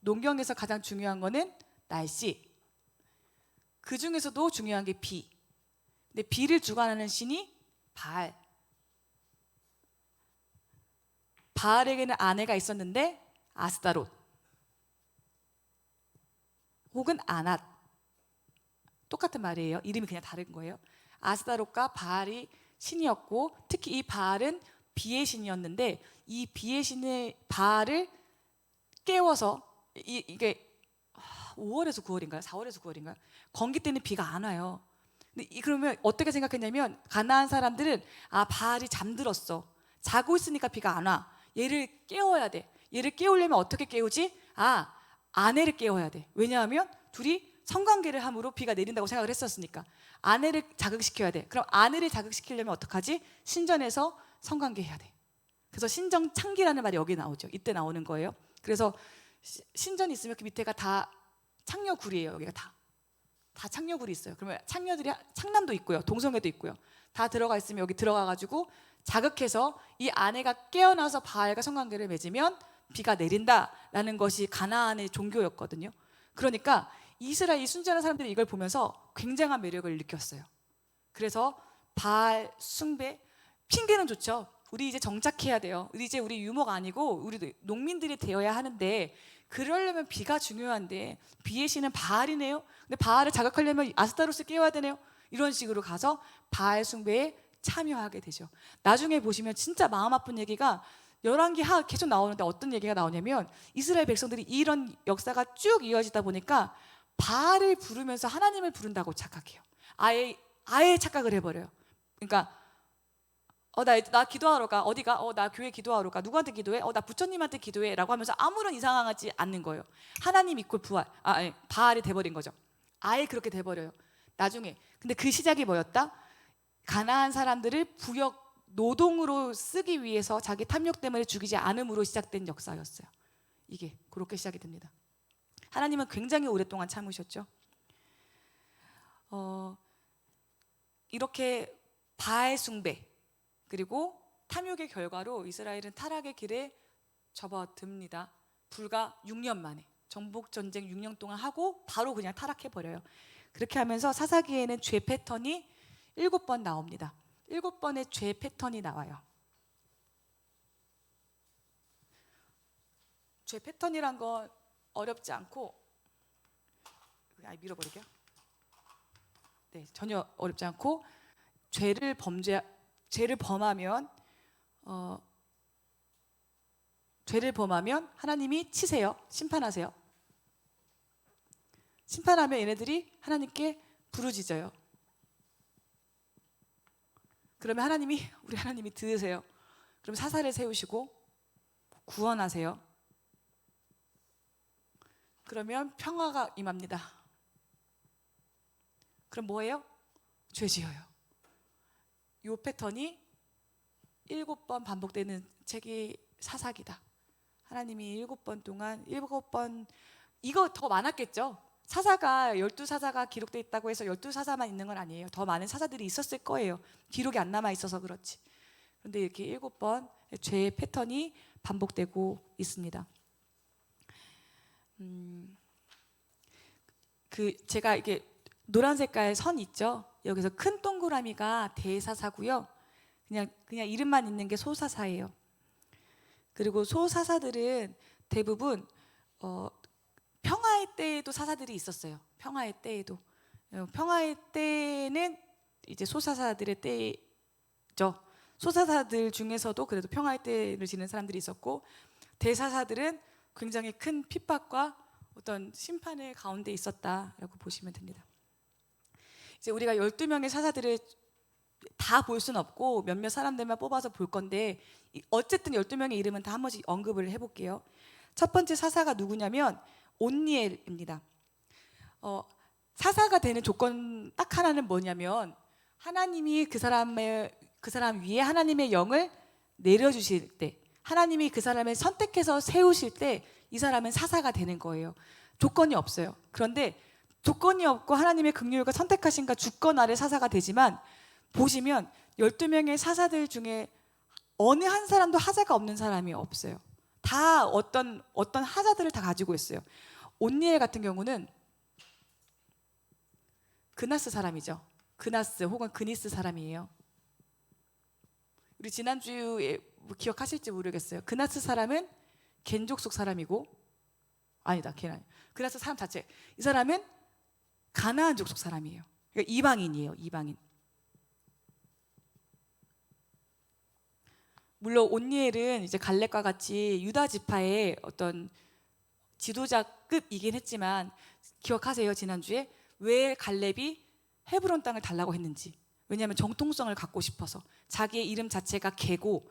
농경에서 가장 중요한 거는 날씨. 그 중에서도 중요한 게 비. 근데 비를 주관하는 신이 바알. 바알에게는 아내가 있었는데 아스타롯 혹은 아낫, 똑같은 말이에요. 이름이 그냥 다른 거예요. 아스타롯과 바알이 신이었고 특히 이 바알은 비의 신이었는데 이 비의 신의 바알을 깨워서 이게 5월에서 9월인가요? 4월에서 9월인가요? 건기 때는 비가 안 와요. 근데 그러면 어떻게 생각했냐면 가나안 사람들은 바알이 잠들었어. 자고 있으니까 비가 안 와. 얘를 깨워야 돼. 얘를 깨우려면 어떻게 깨우지? 아내를 깨워야 돼. 왜냐하면 둘이 성관계를 함으로 비가 내린다고 생각을 했었으니까 아내를 자극시켜야 돼. 그럼 아내를 자극시키려면 어떡하지? 신전에서 성관계 해야 돼. 그래서 신정창기라는 말이 여기 나오죠. 이때 나오는 거예요. 그래서 신전이 있으면 그 밑에가 다 창녀굴이에요. 여기가 다 창녀굴이 있어요. 그러면 창녀들이 창남도 있고요, 동성애도 있고요. 다 들어가 있으면 여기 들어가가지고 자극해서 이 아내가 깨어나서 바알과 성관계를 맺으면 비가 내린다라는 것이 가나안의 종교였거든요. 그러니까 이스라엘 이 순전한 사람들이 이걸 보면서 굉장한 매력을 느꼈어요. 그래서 바알 숭배, 핑계는 좋죠. 우리 이제 정착해야 돼요. 우리 유목 아니고 우리 농민들이 되어야 하는데 그러려면 비가 중요한데 비의 신은 바알이네요. 근데 바알을 자극하려면 아스타롯을 깨워야 되네요. 이런 식으로 가서 바알 숭배에 참여하게 되죠. 나중에 보시면 진짜 마음 아픈 얘기가 열왕기하 계속 나오는데 어떤 얘기가 나오냐면 이스라엘 백성들이 이런 역사가 쭉 이어지다 보니까 바알을 부르면서 하나님을 부른다고 착각해요. 아예 착각을 해버려요. 그러니까 나 기도하러 가. 어디가? 나 교회 기도하러 가. 누구한테 기도해? 나 부처님한테 기도해. 라고 하면서 아무런 이상하지 않는 거예요. 하나님 이퀄 바알이 돼버린 거죠. 아예 그렇게 돼버려요. 나중에. 근데 그 시작이 뭐였다? 가나안 사람들을 부역 노동으로 쓰기 위해서 자기 탐욕 때문에 죽이지 않음으로 시작된 역사였어요. 이게 그렇게 시작이 됩니다. 하나님은 굉장히 오랫동안 참으셨죠. 이렇게 바알 숭배 그리고 탐욕의 결과로 이스라엘은 타락의 길에 접어듭니다. 불과 6년 만에 정복 전쟁 6년 동안 하고 바로 그냥 타락해 버려요. 그렇게 하면서 사사기에는 죄 패턴이 7번 나옵니다. 7번의 죄 패턴이 나와요. 죄 패턴이란 건 어렵지 않고 밀어버릴게요. 네, 전혀 어렵지 않고 죄를 범하면 하나님이 치세요. 심판하세요. 심판하면 얘네들이 하나님께 부르짖어요. 그러면 우리 하나님이 들으세요. 그럼 사사를 세우시고 구원하세요. 그러면 평화가 임합니다. 그럼 뭐예요? 죄 지어요. 이 패턴이 7번 반복되는 책이 사사기다. 하나님이 7번 동안 7번, 이거 더 많았겠죠? 사사가 12사사가 기록되어 있다고 해서 12사사만 있는 건 아니에요. 더 많은 사사들이 있었을 거예요. 기록이 안 남아 있어서 그렇지. 그런데 이렇게 7번 죄의 패턴이 반복되고 있습니다. 제가 이게 노란 색깔 선 있죠? 여기서 큰 동그라미가 대사사고요. 그냥 이름만 있는 게 소사사예요. 그리고 소사사들은 대부분 평화의 때에도 사사들이 있었어요. 평화의 때에도. 평화의 때는 이제 소사사들의 때죠. 소사사들 중에서도 그래도 평화의 때를 지는 사람들이 있었고, 대사사들은 굉장히 큰 핍박과 어떤 심판의 가운데 있었다라고 보시면 됩니다. 이제 우리가 12명의 사사들을 다 볼 수는 없고 몇몇 사람들만 뽑아서 볼 건데, 어쨌든 12명의 이름은 다 한 번씩 언급을 해볼게요. 첫 번째 사사가 누구냐면 온니엘입니다. 사사가 되는 조건 딱 하나는 뭐냐면, 하나님이 그 사람 위에 하나님의 영을 내려주실 때, 하나님이 그 사람을 선택해서 세우실 때 이 사람은 사사가 되는 거예요. 조건이 없어요. 그런데 조건이 없고 하나님의 긍휼과 선택하신가 주권 아래 사사가 되지만, 보시면 12명의 사사들 중에 어느 한 사람도 하자가 없는 사람이 없어요. 다 어떤 하자들을 다 가지고 있어요. 온니엘 같은 경우는 그나스 사람이죠. 그나스 혹은 그니스 사람이에요. 우리 지난주에 기억하실지 모르겠어요. 그나스 사람은 겐족속 사람이고, 아니다, 걔는 그나스 사람 자체, 이 사람은 가나안 족속 사람이에요. 그러니까 이방인이에요. 이방인. 물론 온니엘은 이제 갈렙과 같이 유다 지파의 어떤 지도자급이긴 했지만, 기억하세요? 지난주에 왜 갈렙이 헤브론 땅을 달라고 했는지. 왜냐하면 정통성을 갖고 싶어서. 자기의 이름 자체가 개고,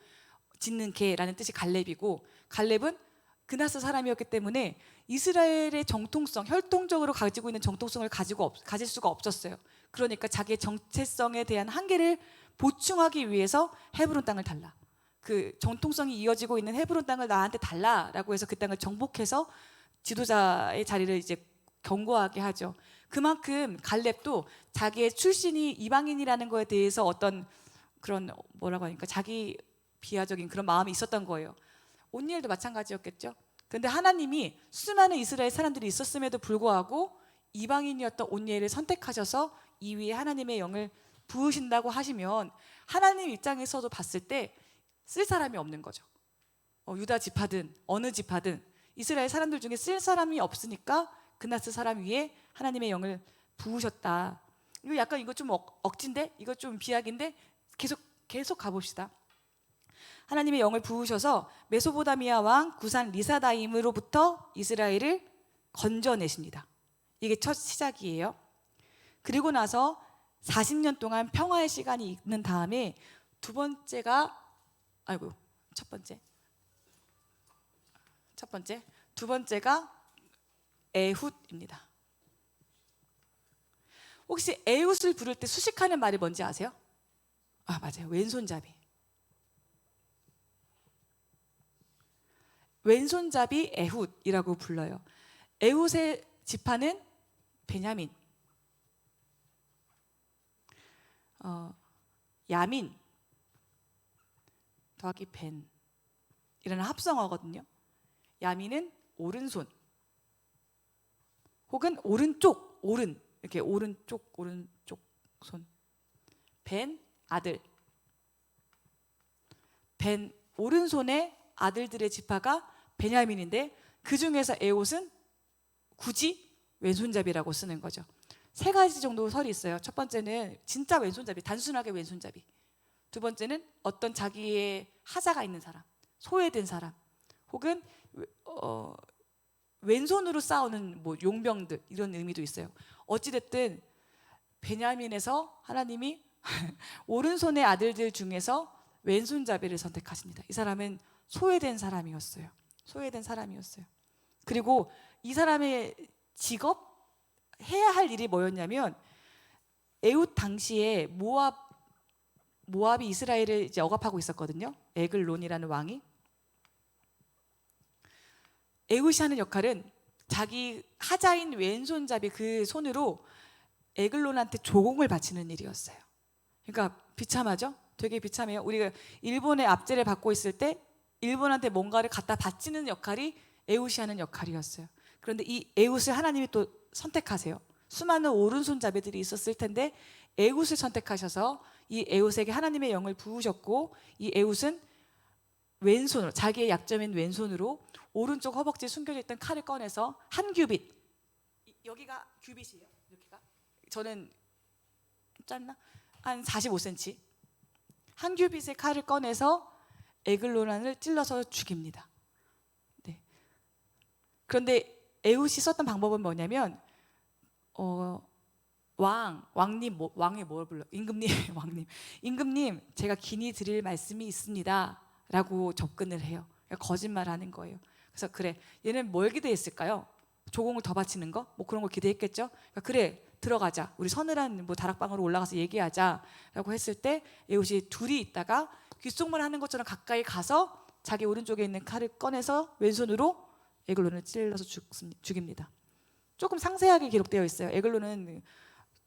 짓는 개라는 뜻이 갈렙이고, 갈렙은 그나스 사람이었기 때문에 이스라엘의 정통성, 혈통적으로 가지고 있는 정통성을 가질 수가 없었어요. 그러니까 자기의 정체성에 대한 한계를 보충하기 위해서 헤브론 땅을 달라, 그 정통성이 이어지고 있는 헤브론 땅을 나한테 달라라고 해서 그 땅을 정복해서 지도자의 자리를 이제 견고하게 하죠. 그만큼 갈렙도 자기의 출신이 이방인이라는 거에 대해서 어떤 그런 뭐라고 하니까 자기 비하적인 그런 마음이 있었던 거예요. 온니엘도 마찬가지였겠죠. 그런데 하나님이 수많은 이스라엘 사람들이 있었음에도 불구하고 이방인이었던 온니엘을 선택하셔서 이 위에 하나님의 영을 부으신다고 하시면, 하나님 입장에서도 봤을 때 쓸 사람이 없는 거죠. 유다 지파든 어느 지파든 이스라엘 사람들 중에 쓸 사람이 없으니까 그나스 사람 위에 하나님의 영을 부으셨다. 이거 약간 이거 좀 억지인데, 이거 좀 비약인데, 계속 가봅시다. 하나님의 영을 부으셔서 메소포타미아 왕 구산 리사다임으로부터 이스라엘을 건져내십니다. 이게 첫 시작이에요. 그리고 나서 40년 동안 평화의 시간이 있는 다음에 두 번째가 두 번째가 에훗입니다. 혹시 에훗을 부를 때 수식하는 말이 뭔지 아세요? 맞아요. 왼손잡이. 왼손잡이 에훗이라고 불러요. 에훗의 지파는 베냐민. 야민 더하기 벤 이라는 합성어거든요. 야민은 오른손 혹은 오른쪽, 오른 이렇게 오른쪽 손. 벤 아들. 벤 오른손의 아들들의 지파가 베냐민인데 그 중에서 에옷은 굳이 왼손잡이라고 쓰는 거죠. 세 가지 정도 설이 있어요. 첫 번째는 진짜 왼손잡이, 단순하게 왼손잡이. 두 번째는 어떤 자기의 하자가 있는 사람, 소외된 사람, 혹은 왼손으로 싸우는 뭐 용병들 이런 의미도 있어요. 어찌됐든 베냐민에서 하나님이 오른손의 아들들 중에서 왼손잡이를 선택하십니다. 이 사람은 소외된 사람이었어요. 소외된 사람이었어요. 그리고 이 사람의 직업, 해야 할 일이 뭐였냐면 에훗 당시에 모압이 이스라엘을 이제 억압하고 있었거든요. 에글론이라는 왕이. 에훗이 하는 역할은 자기 하자인 왼손잡이 그 손으로 에글론한테 조공을 바치는 일이었어요. 그러니까 비참하죠? 되게 비참해요. 우리가 일본의 압제를 받고 있을 때 일본한테 뭔가를 갖다 바치는 역할이 에훗이 하는 역할이었어요. 그런데 이 에훗을 하나님이 또 선택하세요. 수많은 오른손잡이들이 있었을 텐데 에훗을 선택하셔서 이 에훗에게 하나님의 영을 부으셨고 이 에훗은 왼손으로, 자기의 약점인 왼손으로 오른쪽 허벅지에 숨겨져 있던 칼을 꺼내서 한 규빗, 여기가 규빗이에요. 여기가 저는 짧나? 한 45cm 한 규빗의 칼을 꺼내서 에글론을 찔러서 죽입니다. 네. 그런데 에훗이 썼던 방법은 뭐냐면 왕이 뭘 불러? 임금님, 왕님, 임금님, 제가 긴히 드릴 말씀이 있습니다 라고 접근을 해요. 그러니까 거짓말하는 거예요. 그래서 그래, 얘는 뭘 기대했을까요? 조공을 더 바치는 거? 뭐 그런 걸 기대했겠죠. 그러니까 그래, 들어가자, 우리 서늘한 뭐 다락방으로 올라가서 얘기하자 라고 했을 때 에훗이 둘이 있다가 귓속말 하는 것처럼 가까이 가서 자기 오른쪽에 있는 칼을 꺼내서 왼손으로 에글론을 찔러서 죽입니다. 조금 상세하게 기록되어 있어요. 에글론은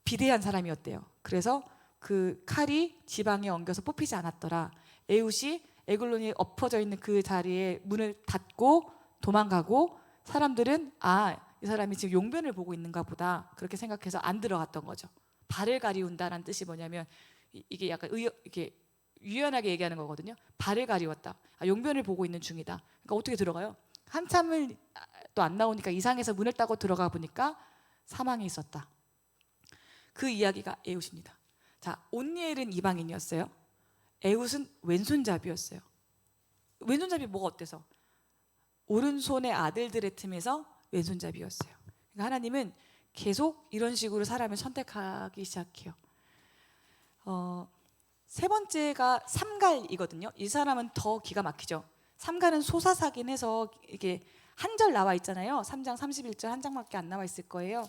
비대한 사람이었대요. 그래서 그 칼이 지방에 엉겨서 뽑히지 않았더라. 에훗이 에글론이 엎어져 있는 그 자리에 문을 닫고 도망가고 사람들은 이 사람이 지금 용변을 보고 있는가 보다 그렇게 생각해서 안 들어갔던 거죠. 발을 가리운다라는 뜻이 뭐냐면 이게 약간 이렇게 유연하게 얘기하는 거거든요. 발을 가리웠다. 용변을 보고 있는 중이다. 그러니까 어떻게 들어가요? 한참을 또 안 나오니까 이상해서 문을 따고 들어가 보니까 사망이 있었다. 그 이야기가 에훗입니다. 자, 온니엘은 이방인이었어요. 에훗은 왼손잡이였어요. 왼손잡이 뭐가 어때서? 오른손의 아들들의 틈에서 왼손잡이였어요. 그러니까 하나님은 계속 이런 식으로 사람을 선택하기 시작해요. 세 번째가 삼갈이거든요. 이 사람은 더 기가 막히죠. 삼갈은 소사사긴 해서 이게 한 절 나와 있잖아요. 3장 31절 한 장밖에 안 나와 있을 거예요.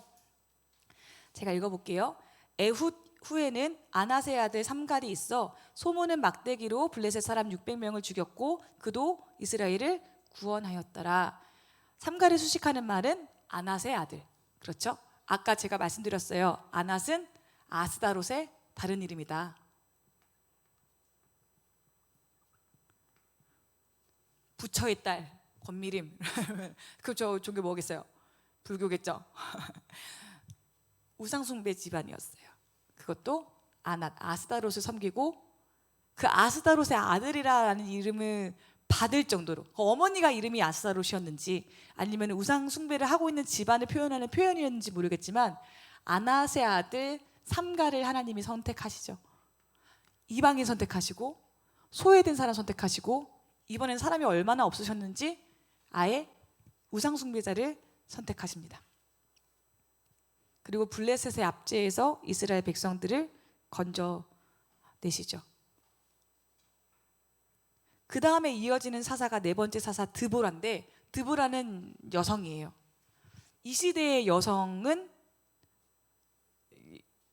제가 읽어볼게요. 에훗 후에는 아낫의 아들 삼갈이 있어 소모는 막대기로 블레셋 사람 600명을 죽였고 그도 이스라엘을 구원하였더라. 삼갈이 수식하는 말은 아낫의 아들. 그렇죠? 아까 제가 말씀드렸어요. 아낫은 아스다롯의 다른 이름이다. 부처의 딸, 권미림. 그저 종교 뭐겠어요? 불교겠죠? 우상숭배 집안이었어요. 그것도 아스다롯을 섬기고 그 아스다롯의 아들이라는 이름을 받을 정도로 어머니가 이름이 아스다롯이었는지 아니면 우상숭배를 하고 있는 집안을 표현하는 표현이었는지 모르겠지만 아낫의 아들 삼갈을 하나님이 선택하시죠. 이방인 선택하시고 소외된 사람 선택하시고 이번엔 사람이 얼마나 없으셨는지 아예 우상숭배자를 선택하십니다. 그리고 블레셋의 압제에서 이스라엘 백성들을 건져내시죠. 그 다음에 이어지는 사사가 네 번째 사사 드보라인데 드보라는 여성이에요. 이 시대의 여성은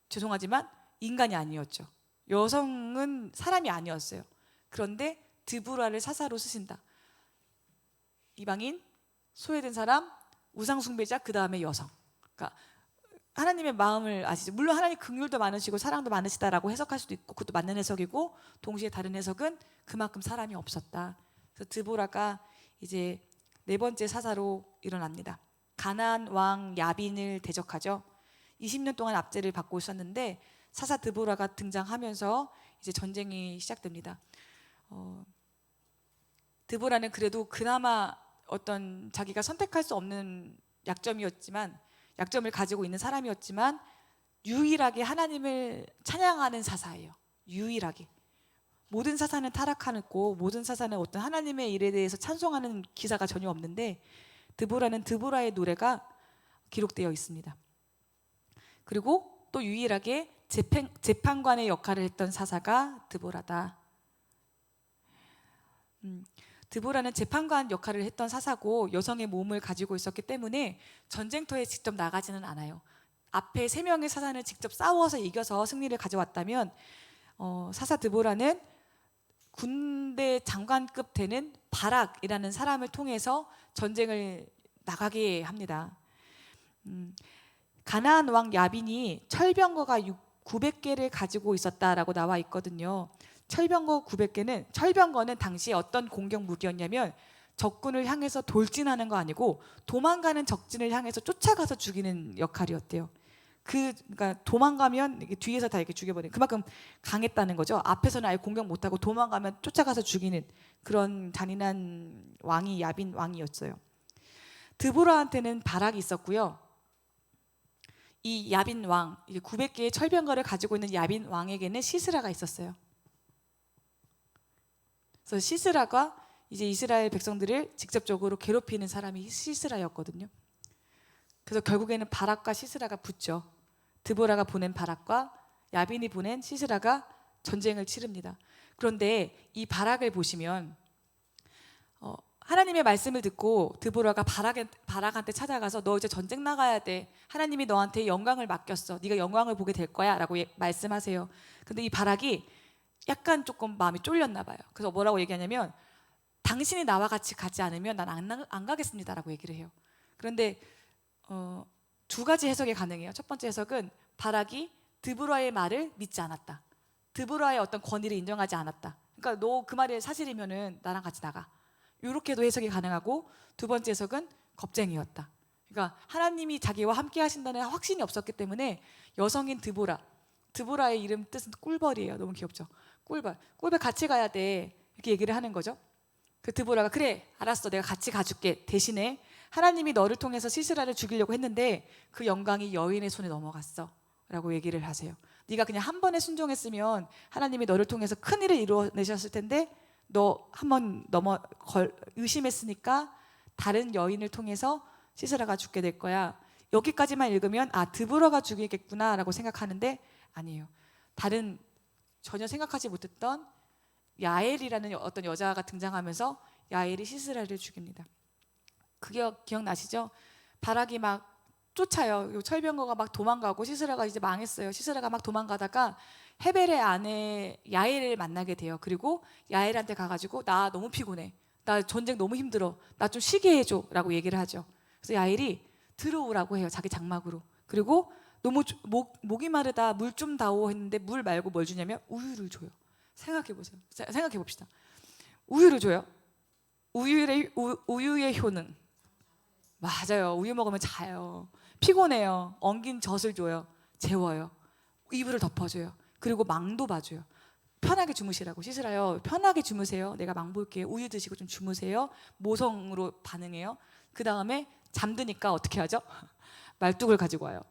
죄송하지만 인간이 아니었죠. 여성은 사람이 아니었어요. 그런데 드보라를 사사로 쓰신다. 이방인, 소외된 사람, 우상숭배자, 그 다음에 여성. 그러니까 하나님의 마음을 아시죠? 물론 하나님 긍휼도 많으시고 사랑도 많으시다라고 해석할 수도 있고 그것도 맞는 해석이고, 동시에 다른 해석은 그만큼 사람이 없었다. 그래서 드보라가 이제 네 번째 사사로 일어납니다. 가나안 왕 야빈을 대적하죠. 20년 동안 압제를 받고 있었는데 사사 드보라가 등장하면서 이제 전쟁이 시작됩니다. 드보라는 그래도 그나마 어떤 자기가 선택할 수 없는 약점을 가지고 있는 사람이었지만 유일하게 하나님을 찬양하는 사사예요. 유일하게. 모든 사사는 타락하고 모든 사사는 어떤 하나님의 일에 대해서 찬송하는 기사가 전혀 없는데 드보라는 드보라의 노래가 기록되어 있습니다. 그리고 또 유일하게 재판관의 역할을 했던 사사가 드보라다. 드보라는 재판관 역할을 했던 사사고 여성의 몸을 가지고 있었기 때문에 전쟁터에 직접 나가지는 않아요. 앞에 3명의 사사는 직접 싸워서 이겨서 승리를 가져왔다면 사사 드보라는 군대 장관급 되는 바락이라는 사람을 통해서 전쟁을 나가게 합니다. 가나안 왕 야빈이 철병거가 900개를 가지고 있었다라고 나와 있거든요. 철병거 900개는, 철병거는 당시 어떤 공격 무기였냐면 적군을 향해서 돌진하는 거 아니고 도망가는 적진을 향해서 쫓아가서 죽이는 역할이었대요. 그러니까 도망가면 이게 뒤에서 다 이렇게 죽여버리는, 그만큼 강했다는 거죠. 앞에서는 아예 공격 못하고 도망가면 쫓아가서 죽이는 그런 잔인한 왕이 야빈 왕이었어요. 드보라한테는 바락이 있었고요. 이 야빈 왕, 900개의 철병거를 가지고 있는 야빈 왕에게는 시스라가 있었어요. 그래서 시스라가 이제 이스라엘 백성들을 직접적으로 괴롭히는 사람이 시스라였거든요. 그래서 결국에는 바락과 시스라가 붙죠. 드보라가 보낸 바락과 야빈이 보낸 시스라가 전쟁을 치릅니다. 그런데 이 바락을 보시면 하나님의 말씀을 듣고 드보라가 바락한테 찾아가서 너 이제 전쟁 나가야 돼. 하나님이 너한테 영광을 맡겼어. 네가 영광을 보게 될 거야 라고 말씀하세요. 근데 이 바락이 약간 조금 마음이 쫄렸나 봐요. 그래서 뭐라고 얘기하냐면 당신이 나와 같이 가지 않으면 난 안 가겠습니다 라고 얘기를 해요. 그런데 두 가지 해석이 가능해요. 첫 번째 해석은 바락이 드보라의 말을 믿지 않았다. 드보라의 어떤 권위를 인정하지 않았다. 그러니까 너 그 말이 사실이면은 나랑 같이 나가. 이렇게도 해석이 가능하고, 두 번째 해석은 겁쟁이였다. 그러니까 하나님이 자기와 함께 하신다는 확신이 없었기 때문에 여성인 드보라의 이름 뜻은 꿀벌이에요. 너무 귀엽죠? 꿀벌 같이 가야 돼. 이렇게 얘기를 하는 거죠. 그 드보라가 그래 알았어 내가 같이 가줄게. 대신에 하나님이 너를 통해서 시스라를 죽이려고 했는데 그 영광이 여인의 손에 넘어갔어 라고 얘기를 하세요. 네가 그냥 한 번에 순종했으면 하나님이 너를 통해서 큰 일을 이루어내셨을 텐데 너 한 번 의심했으니까 다른 여인을 통해서 시스라가 죽게 될 거야. 여기까지만 읽으면 드보라가 죽이겠구나 라고 생각하는데 아니에요. 다른 전혀 생각하지 못했던 야엘이라는 어떤 여자가 등장하면서 야엘이 시스라를 죽입니다. 그게 기억나시죠? 바락이 막 쫓아요. 철병거가 막 도망가고 시스라가 이제 망했어요. 시스라가 막 도망가다가 헤벨의 아내 야엘을 만나게 돼요. 그리고 야엘한테 가가지고 나 너무 피곤해. 나 전쟁 너무 힘들어. 나 좀 쉬게 해줘 라고 얘기를 하죠. 그래서 야엘이 들어오라고 해요. 자기 장막으로. 그리고 너무 목이 마르다 물 좀 다오 했는데 물 말고 뭘 주냐면 우유를 줘요. 생각해보세요. 생각해봅시다. 우유를 줘요. 우유의 효능. 맞아요. 우유 먹으면 자요. 피곤해요. 엉긴 젖을 줘요. 재워요. 이불을 덮어줘요. 그리고 망도 봐줘요. 편하게 주무시라고. 시스라요 편하게 주무세요. 내가 망 볼게요. 우유 드시고 좀 주무세요. 모성으로 반응해요. 그 다음에 잠드니까 어떻게 하죠? 말뚝을 가지고 와요.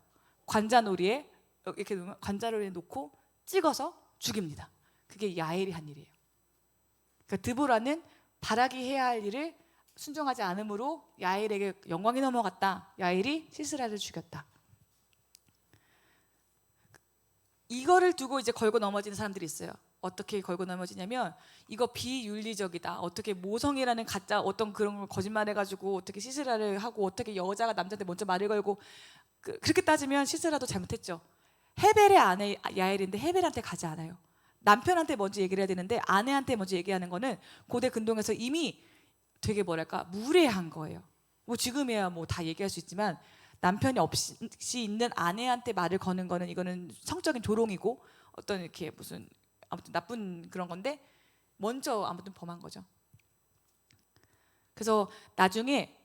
관자놀이에 이렇게 놓으면 관자놀이에 놓고 찍어서 죽입니다. 그게 야엘이 한 일이에요. 그러니까 드보라는 바락이 해야 할 일을 순종하지 않으므로 야엘에게 영광이 넘어갔다. 야엘이 시스라를 죽였다. 이거를 두고 이제 걸고 넘어지는 사람들이 있어요. 어떻게 걸고 넘어지냐면 이거 비윤리적이다. 어떻게 모성이라는 가짜 어떤 그런 걸 거짓말해가지고 어떻게 시스라를 하고 어떻게 여자가 남자한테 먼저 말을 걸고 그렇게 따지면 시스라도 잘못했죠. 헤벨의 아내 야엘인데 헤벨한테 가지 않아요. 남편한테 먼저 얘기를 해야 되는데 아내한테 먼저 얘기하는 거는 고대 근동에서 이미 되게 뭐랄까 무례한 거예요. 뭐 지금이야 뭐 다 얘기할 수 있지만 남편이 없이 있는 아내한테 말을 거는 거는 이거는 성적인 조롱이고 어떤 이렇게 무슨 아무튼 나쁜 그런 건데 먼저 아무튼 범한 거죠. 그래서 나중에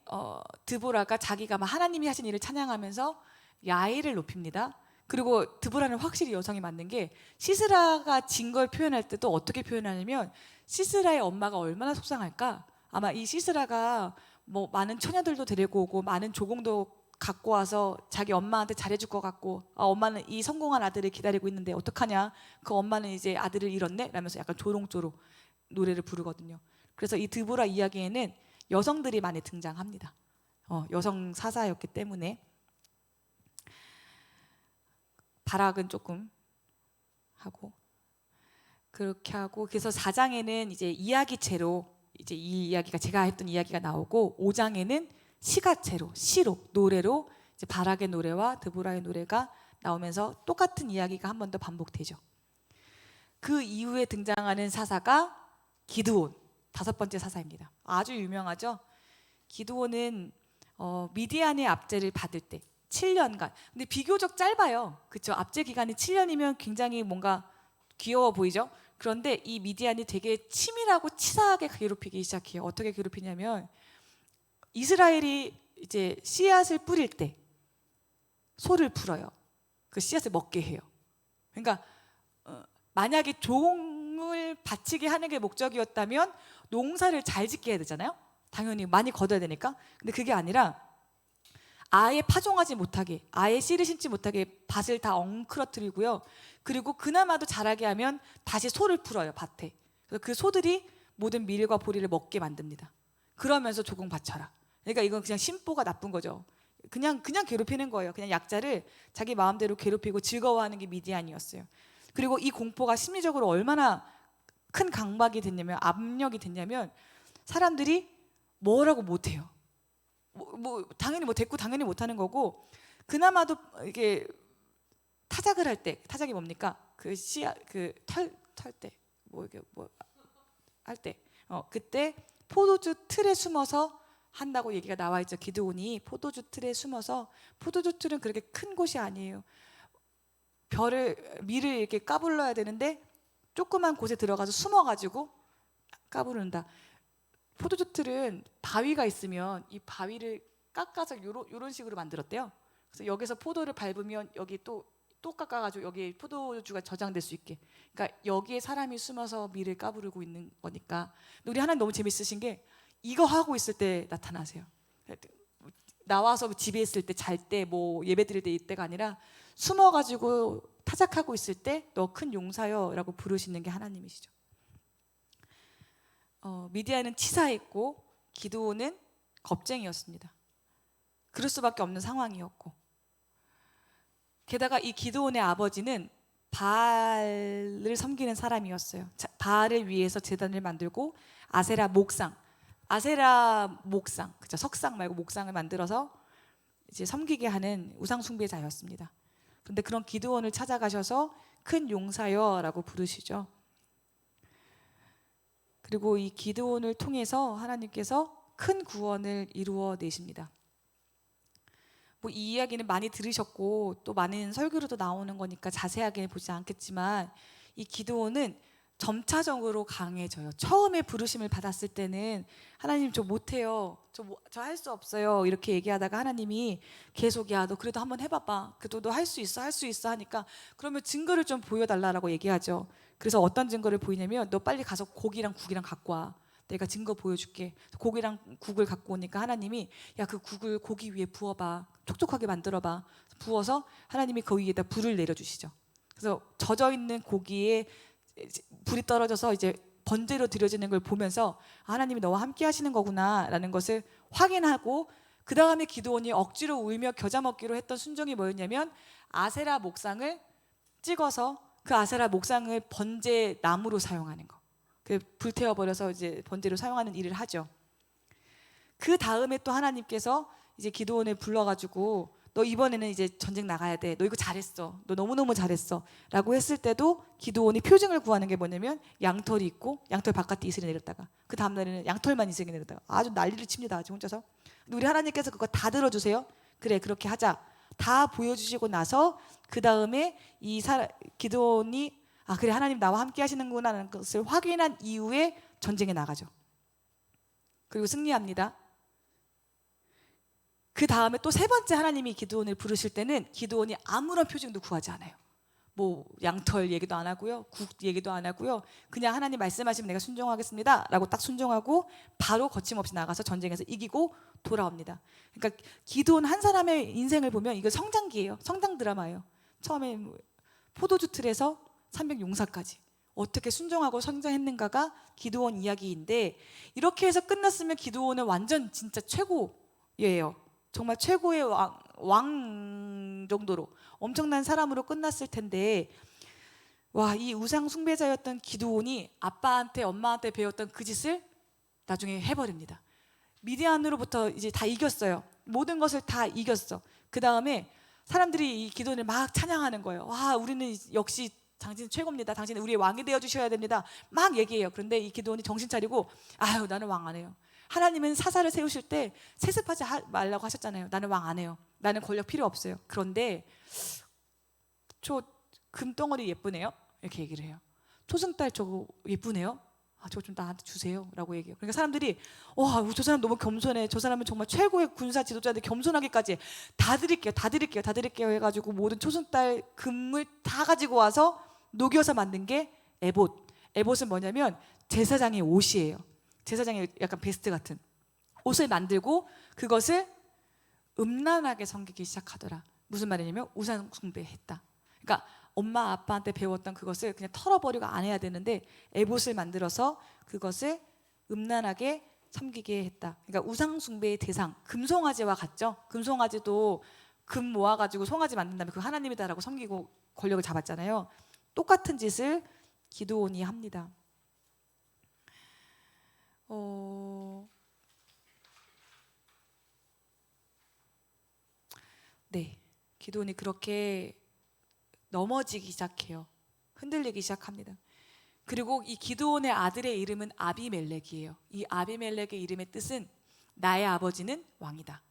드보라가 자기가 막 하나님이 하신 일을 찬양하면서 야훼를 높입니다. 그리고 드보라는 확실히 여성이 맞는 게 시스라가 진 걸 표현할 때도 어떻게 표현하냐면 시스라의 엄마가 얼마나 속상할까? 아마 이 시스라가 뭐 많은 처녀들도 데리고 오고 많은 조공도 갖고 와서 자기 엄마한테 잘해줄 것 같고 엄마는 이 성공한 아들을 기다리고 있는데 어떡하냐? 그 엄마는 이제 아들을 잃었네? 라면서 약간 조롱조롱 노래를 부르거든요. 그래서 이 드보라 이야기에는 여성들이 많이 등장합니다. 여성 사사였기 때문에. 바락은 조금 하고 그렇게 하고 그래서 4장에는 이제 이야기체로 이제 이 이야기가 제가 했던 이야기가 나오고 5장에는 시가체로 시로 노래로 이제 바락의 노래와 드보라의 노래가 나오면서 똑같은 이야기가 한 번 더 반복되죠. 그 이후에 등장하는 사사가 기드온 5번째 사사입니다. 아주 유명하죠. 기드온은 미디안의 압제를 받을 때 7년간. 근데 비교적 짧아요. 그렇죠? 압제 기간이 7년이면 굉장히 뭔가 귀여워 보이죠? 그런데 이 미디안이 되게 치밀하고 치사하게 괴롭히기 시작해요. 어떻게 괴롭히냐면 이스라엘이 이제 씨앗을 뿌릴 때 소를 풀어요. 그 씨앗을 먹게 해요. 그러니까 만약에 종을 바치게 하는 게 목적이었다면 농사를 잘 짓게 해야 되잖아요. 당연히 많이 거둬야 되니까. 근데 그게 아니라 아예 파종하지 못하게, 아예 씨를 심지 못하게 밭을 다 엉클어뜨리고요. 그리고 그나마도 자라게 하면 다시 소를 풀어요, 밭에. 그래서 그 소들이 모든 밀과 보리를 먹게 만듭니다. 그러면서 조공 바쳐라. 그러니까 이건 그냥 심보가 나쁜 거죠. 그냥 괴롭히는 거예요. 그냥 약자를 자기 마음대로 괴롭히고 즐거워하는 게 미디안이었어요. 그리고 이 공포가 심리적으로 얼마나 큰 강박이 됐냐면, 압력이 됐냐면 사람들이 뭐라고 못해요. 당연히 뭐 됐고 당연히 못하는 거고, 그나마도 이게 타작을 할 때, 타작이 뭡니까? 그 씨앗 털 때 뭐 이게 뭐 할 때 그때 포도주 틀에 숨어서 한다고 얘기가 나와 있죠. 기드온이 포도주 틀에 숨어서, 포도주 틀은 그렇게 큰 곳이 아니에요. 밀을 이렇게 까불러야 되는데 조그만 곳에 들어가서 숨어가지고 까부른다. 포도주 틀은 바위가 있으면 이 바위를 깎아서 요런 식으로 만들었대요. 그래서 여기서 포도를 밟으면 여기 또 깎아가지고 여기 포도주가 저장될 수 있게. 그러니까 여기에 사람이 숨어서 밀을 까부르고 있는 거니까. 우리 하나님 너무 재밌으신 게 이거 하고 있을 때 나타나세요. 나와서 집에 있을 때, 잘 때, 뭐 예배 드릴 때 이때가 아니라 숨어가지고 타작하고 있을 때 너 큰 용사여 라고 부르시는 게 하나님이시죠. 미디안은 치사했고 기드온은 겁쟁이였습니다. 그럴 수밖에 없는 상황이었고, 게다가 이 기드온의 아버지는 바알을 섬기는 사람이었어요. 바알을 위해서 제단을 만들고 아세라 목상, 그죠? 석상 말고 목상을 만들어서 이제 섬기게 하는 우상 숭배자였습니다. 그런데 그런 기드온을 찾아가셔서 큰 용사여라고 부르시죠. 그리고 이 기드온을 통해서 하나님께서 큰 구원을 이루어 내십니다. 뭐 이 이야기는 많이 들으셨고 또 많은 설교로도 나오는 거니까 자세하게 보지 않겠지만, 이 기드온은 점차적으로 강해져요. 처음에 부르심을 받았을 때는 하나님 저 못해요, 저 할 수 없어요 이렇게 얘기하다가 하나님이 계속 야 너 그래도 한번 해봐봐, 그래도 너 할 수 있어 하니까 그러면 증거를 좀 보여달라고 얘기하죠. 그래서 어떤 증거를 보이냐면 너 빨리 가서 고기랑 국이랑 갖고 와, 내가 증거 보여줄게. 고기랑 국을 갖고 오니까 하나님이 야 그 국을 고기 위에 부어봐, 촉촉하게 만들어봐. 부어서 하나님이 그 위에다 불을 내려주시죠. 그래서 젖어 있는 고기에 불이 떨어져서 이제 번제로 드려지는 걸 보면서 하나님이 너와 함께 하시는 거구나라는 것을 확인하고, 그 다음에 기드온이 억지로 울며 겨자 먹기로 했던 순종이 뭐였냐면 아세라 목상을 찍어서 그 아세라 목상을 번제 나무로 사용하는 거. 불태워 버려서 이제 번제로 사용하는 일을 하죠. 그 다음에 또 하나님께서 이제 기드온을 불러가지고 너 이번에는 이제 전쟁 나가야 돼, 너 이거 잘했어, 너 너무너무 잘했어 라고 했을 때도 기드온이 표징을 구하는 게 뭐냐면 양털이 있고 양털 바깥에 이슬이 내렸다가 그 다음날에는 양털만 이슬이 내렸다가 아주 난리를 칩니다, 아주 혼자서. 근데 우리 하나님께서 그거 다 들어주세요. 그래 그렇게 하자 다 보여주시고 나서 그 다음에 기드온이 그래 하나님 나와 함께 하시는구나라는 것을 확인한 이후에 전쟁에 나가죠. 그리고 승리합니다. 그 다음에 또 세 번째 하나님이 기드온을 부르실 때는 기드온이 아무런 표징도 구하지 않아요. 뭐 양털 얘기도 안 하고요, 국 얘기도 안 하고요. 그냥 하나님 말씀하시면 내가 순종하겠습니다 라고 딱 순종하고 바로 거침없이 나가서 전쟁에서 이기고 돌아옵니다. 그러니까 기드온 한 사람의 인생을 보면 이거 성장기예요. 성장 드라마예요. 처음에 포도주 틀에서 300용사까지 어떻게 순종하고 성장했는가가 기드온 이야기인데, 이렇게 해서 끝났으면 기드온은 완전 진짜 최고예요. 정말 최고의 왕 정도로 엄청난 사람으로 끝났을 텐데, 와, 이 우상 숭배자였던 기드온이 아빠한테 엄마한테 배웠던 그 짓을 나중에 해버립니다. 미디안으로부터 이제 다 이겼어요. 모든 것을 다 이겼어. 그 다음에 사람들이 이 기드온을 막 찬양하는 거예요. 와, 우리는 역시 당신은 최고입니다. 당신은 우리의 왕이 되어 주셔야 됩니다. 막 얘기해요. 그런데 이 기드온이 정신 차리고 아유, 나는 왕 안 해요. 하나님은 사사를 세우실 때 세습하지 말라고 하셨잖아요. 나는 왕 안 해요. 나는 권력 필요 없어요. 그런데 저 금덩어리 예쁘네요. 이렇게 얘기를 해요. 초승달 저거 예쁘네요. 저거 좀 나한테 주세요 라고 얘기해요. 그러니까 사람들이 와, 저 사람 너무 겸손해. 저 사람은 정말 최고의 군사 지도자인데 겸손하기까지 다 드릴게요, 다 드릴게요, 다 드릴게요 해가지고 모든 초승달 금을 다 가지고 와서 녹여서 만든 게 에봇. 에봇은 뭐냐면 제사장의 옷이에요. 제사장의 약간 베스트 같은 옷을 만들고 그것을 음란하게 섬기기 시작하더라. 무슨 말이냐면 우상 숭배했다. 그러니까 엄마 아빠한테 배웠던 그것을 그냥 털어버리고 안 해야 되는데 에봇을 만들어서 그것을 음란하게 섬기게 했다. 그러니까 우상 숭배의 대상, 금송아지와 같죠. 금송아지도 금 모아가지고 송아지 만든 다음에 그 하나님이다라고 섬기고 권력을 잡았잖아요. 똑같은 짓을 기드온이 합니다. 네, 기드온이 그렇게 넘어지기 시작해요. 흔들리기 시작합니다. 그리고 이 기드온의 아들의 이름은 아비멜렉이에요. 이 아비멜렉의 이름의 뜻은 나의 아버지는 왕이다.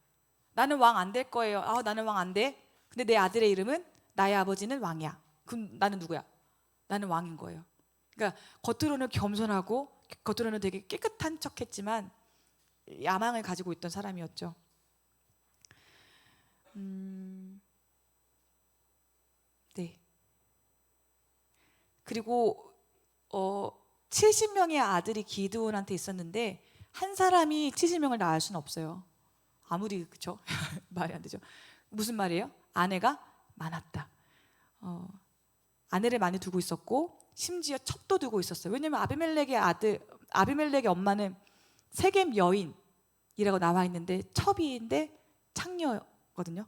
나는 왕 안 될 거예요. 나는 왕 안 돼. 근데 내 아들의 이름은 나의 아버지는 왕이야. 그럼 나는 누구야? 나는 왕인 거예요. 그러니까 겉으로는 겸손하고 겉으로는 되게 깨끗한 척했지만 야망을 가지고 있던 사람이었죠. 네. 그리고 70명의 아들이 기드온한테 있었는데 한 사람이 70명을 낳을 수는 없어요. 아무리 그쵸? 말이 안 되죠. 무슨 말이에요? 아내가 많았다. 아내를 많이 두고 있었고 심지어 첩도 두고 있었어요. 왜냐하면 아비멜렉의 엄마는 세겜 여인이라고 나와 있는데 첩이인데 창녀거든요.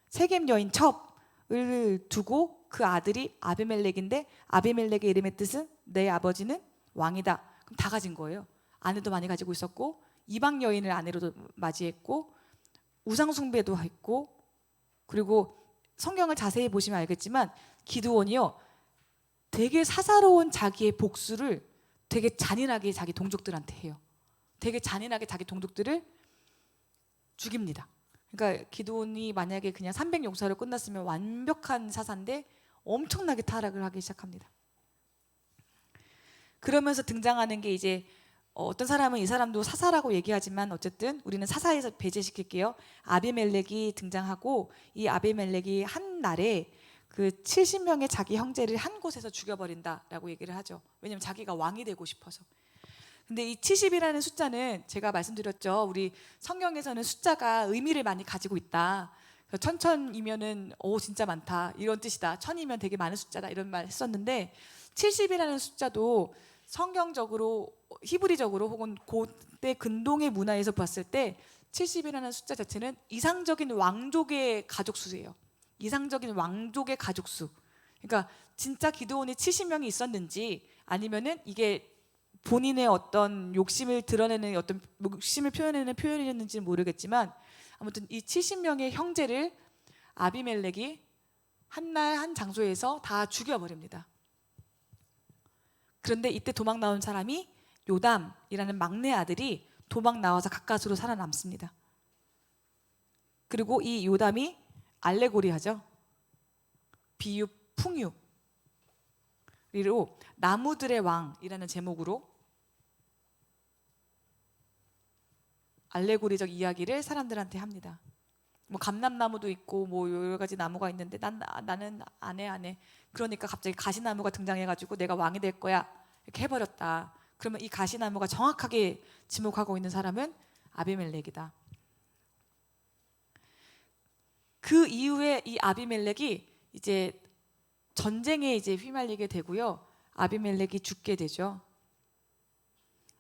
세겜 여인 첩을 두고 그 아들이 아비멜렉인데 아비멜렉의 이름의 뜻은 내 아버지는 왕이다. 그럼 다 가진 거예요. 아내도 많이 가지고 있었고 이방 여인을 아내로도 맞이했고 우상 숭배도 했고, 그리고 성경을 자세히 보시면 알겠지만 기드온이요 되게 사사로운 자기의 복수를 되게 잔인하게 자기 동족들한테 해요. 되게 잔인하게 자기 동족들을 죽입니다. 그러니까 기드온이 만약에 그냥 300용사로 끝났으면 완벽한 사사인데 엄청나게 타락을 하기 시작합니다. 그러면서 등장하는 게 이제 어떤 사람은 이 사람도 사사라고 얘기하지만 어쨌든 우리는 사사에서 배제시킬게요. 아비멜렉이 등장하고 이 아비멜렉이 한 날에 그 70명의 자기 형제를 한 곳에서 죽여버린다라고 얘기를 하죠. 왜냐하면 자기가 왕이 되고 싶어서. 근데 이 70이라는 숫자는 제가 말씀드렸죠. 우리 성경에서는 숫자가 의미를 많이 가지고 있다. 1000이면은 진짜 많다 이런 뜻이다. 1000이면 되게 많은 숫자다 이런 말 했었는데 70이라는 숫자도 성경적으로 히브리적으로 혹은 고대 근동의 문화에서 봤을 때 70이라는 숫자 자체는 이상적인 왕족의 가족 수예요. 이상적인 왕족의 가족 수. 그러니까 진짜 기드온이 70명이 있었는지 아니면은 이게 본인의 어떤 욕심을 드러내는 어떤 욕심을 표현하는 표현이었는지는 모르겠지만 아무튼 이 70명의 형제를 아비멜렉이 한 날 한 장소에서 다 죽여버립니다. 그런데 이때 도망 나온 사람이 요담이라는 막내 아들이 도망 나와서 가까스로 살아남습니다. 그리고 이 요담이 알레고리하죠. 비유, 풍유. 그리고 나무들의 왕이라는 제목으로 알레고리적 이야기를 사람들한테 합니다. 뭐 감람나무도 있고 뭐 여러 가지 나무가 있는데 나는 안 해. 그러니까 갑자기 가시나무가 등장해가지고 내가 왕이 될 거야 이렇게 해버렸다. 그러면 이 가시나무가 정확하게 지목하고 있는 사람은 아비멜렉이다. 그 이후에 이 아비멜렉이 이제 전쟁에 이제 휘말리게 되고요. 아비멜렉이 죽게 되죠.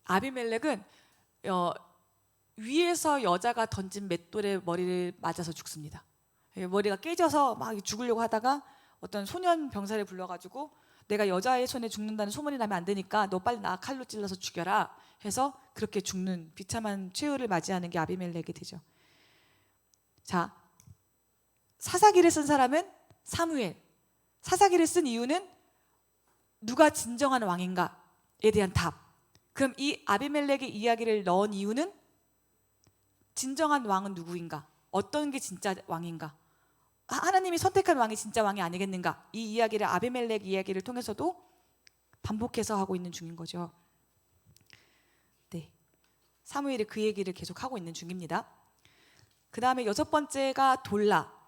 아비멜렉은 위에서 여자가 던진 맷돌에 머리를 맞아서 죽습니다. 머리가 깨져서 막 죽으려고 하다가 어떤 소년 병사를 불러가지고 내가 여자의 손에 죽는다는 소문이 나면 안 되니까 너 빨리 나 칼로 찔러서 죽여라 해서 그렇게 죽는 비참한 최후를 맞이하는 게 아비멜렉이 되죠. 자, 사사기를 쓴 사람은 사무엘. 사사기를 쓴 이유는 누가 진정한 왕인가에 대한 답. 그럼 이 아비멜렉의 이야기를 넣은 이유는 진정한 왕은 누구인가? 어떤 게 진짜 왕인가? 하나님이 선택한 왕이 진짜 왕이 아니겠는가? 이 이야기를 아비멜렉 이야기를 통해서도 반복해서 하고 있는 중인 거죠. 네, 사무엘이 그 얘기를 계속 하고 있는 중입니다. 그 다음에 6번째가 돌라.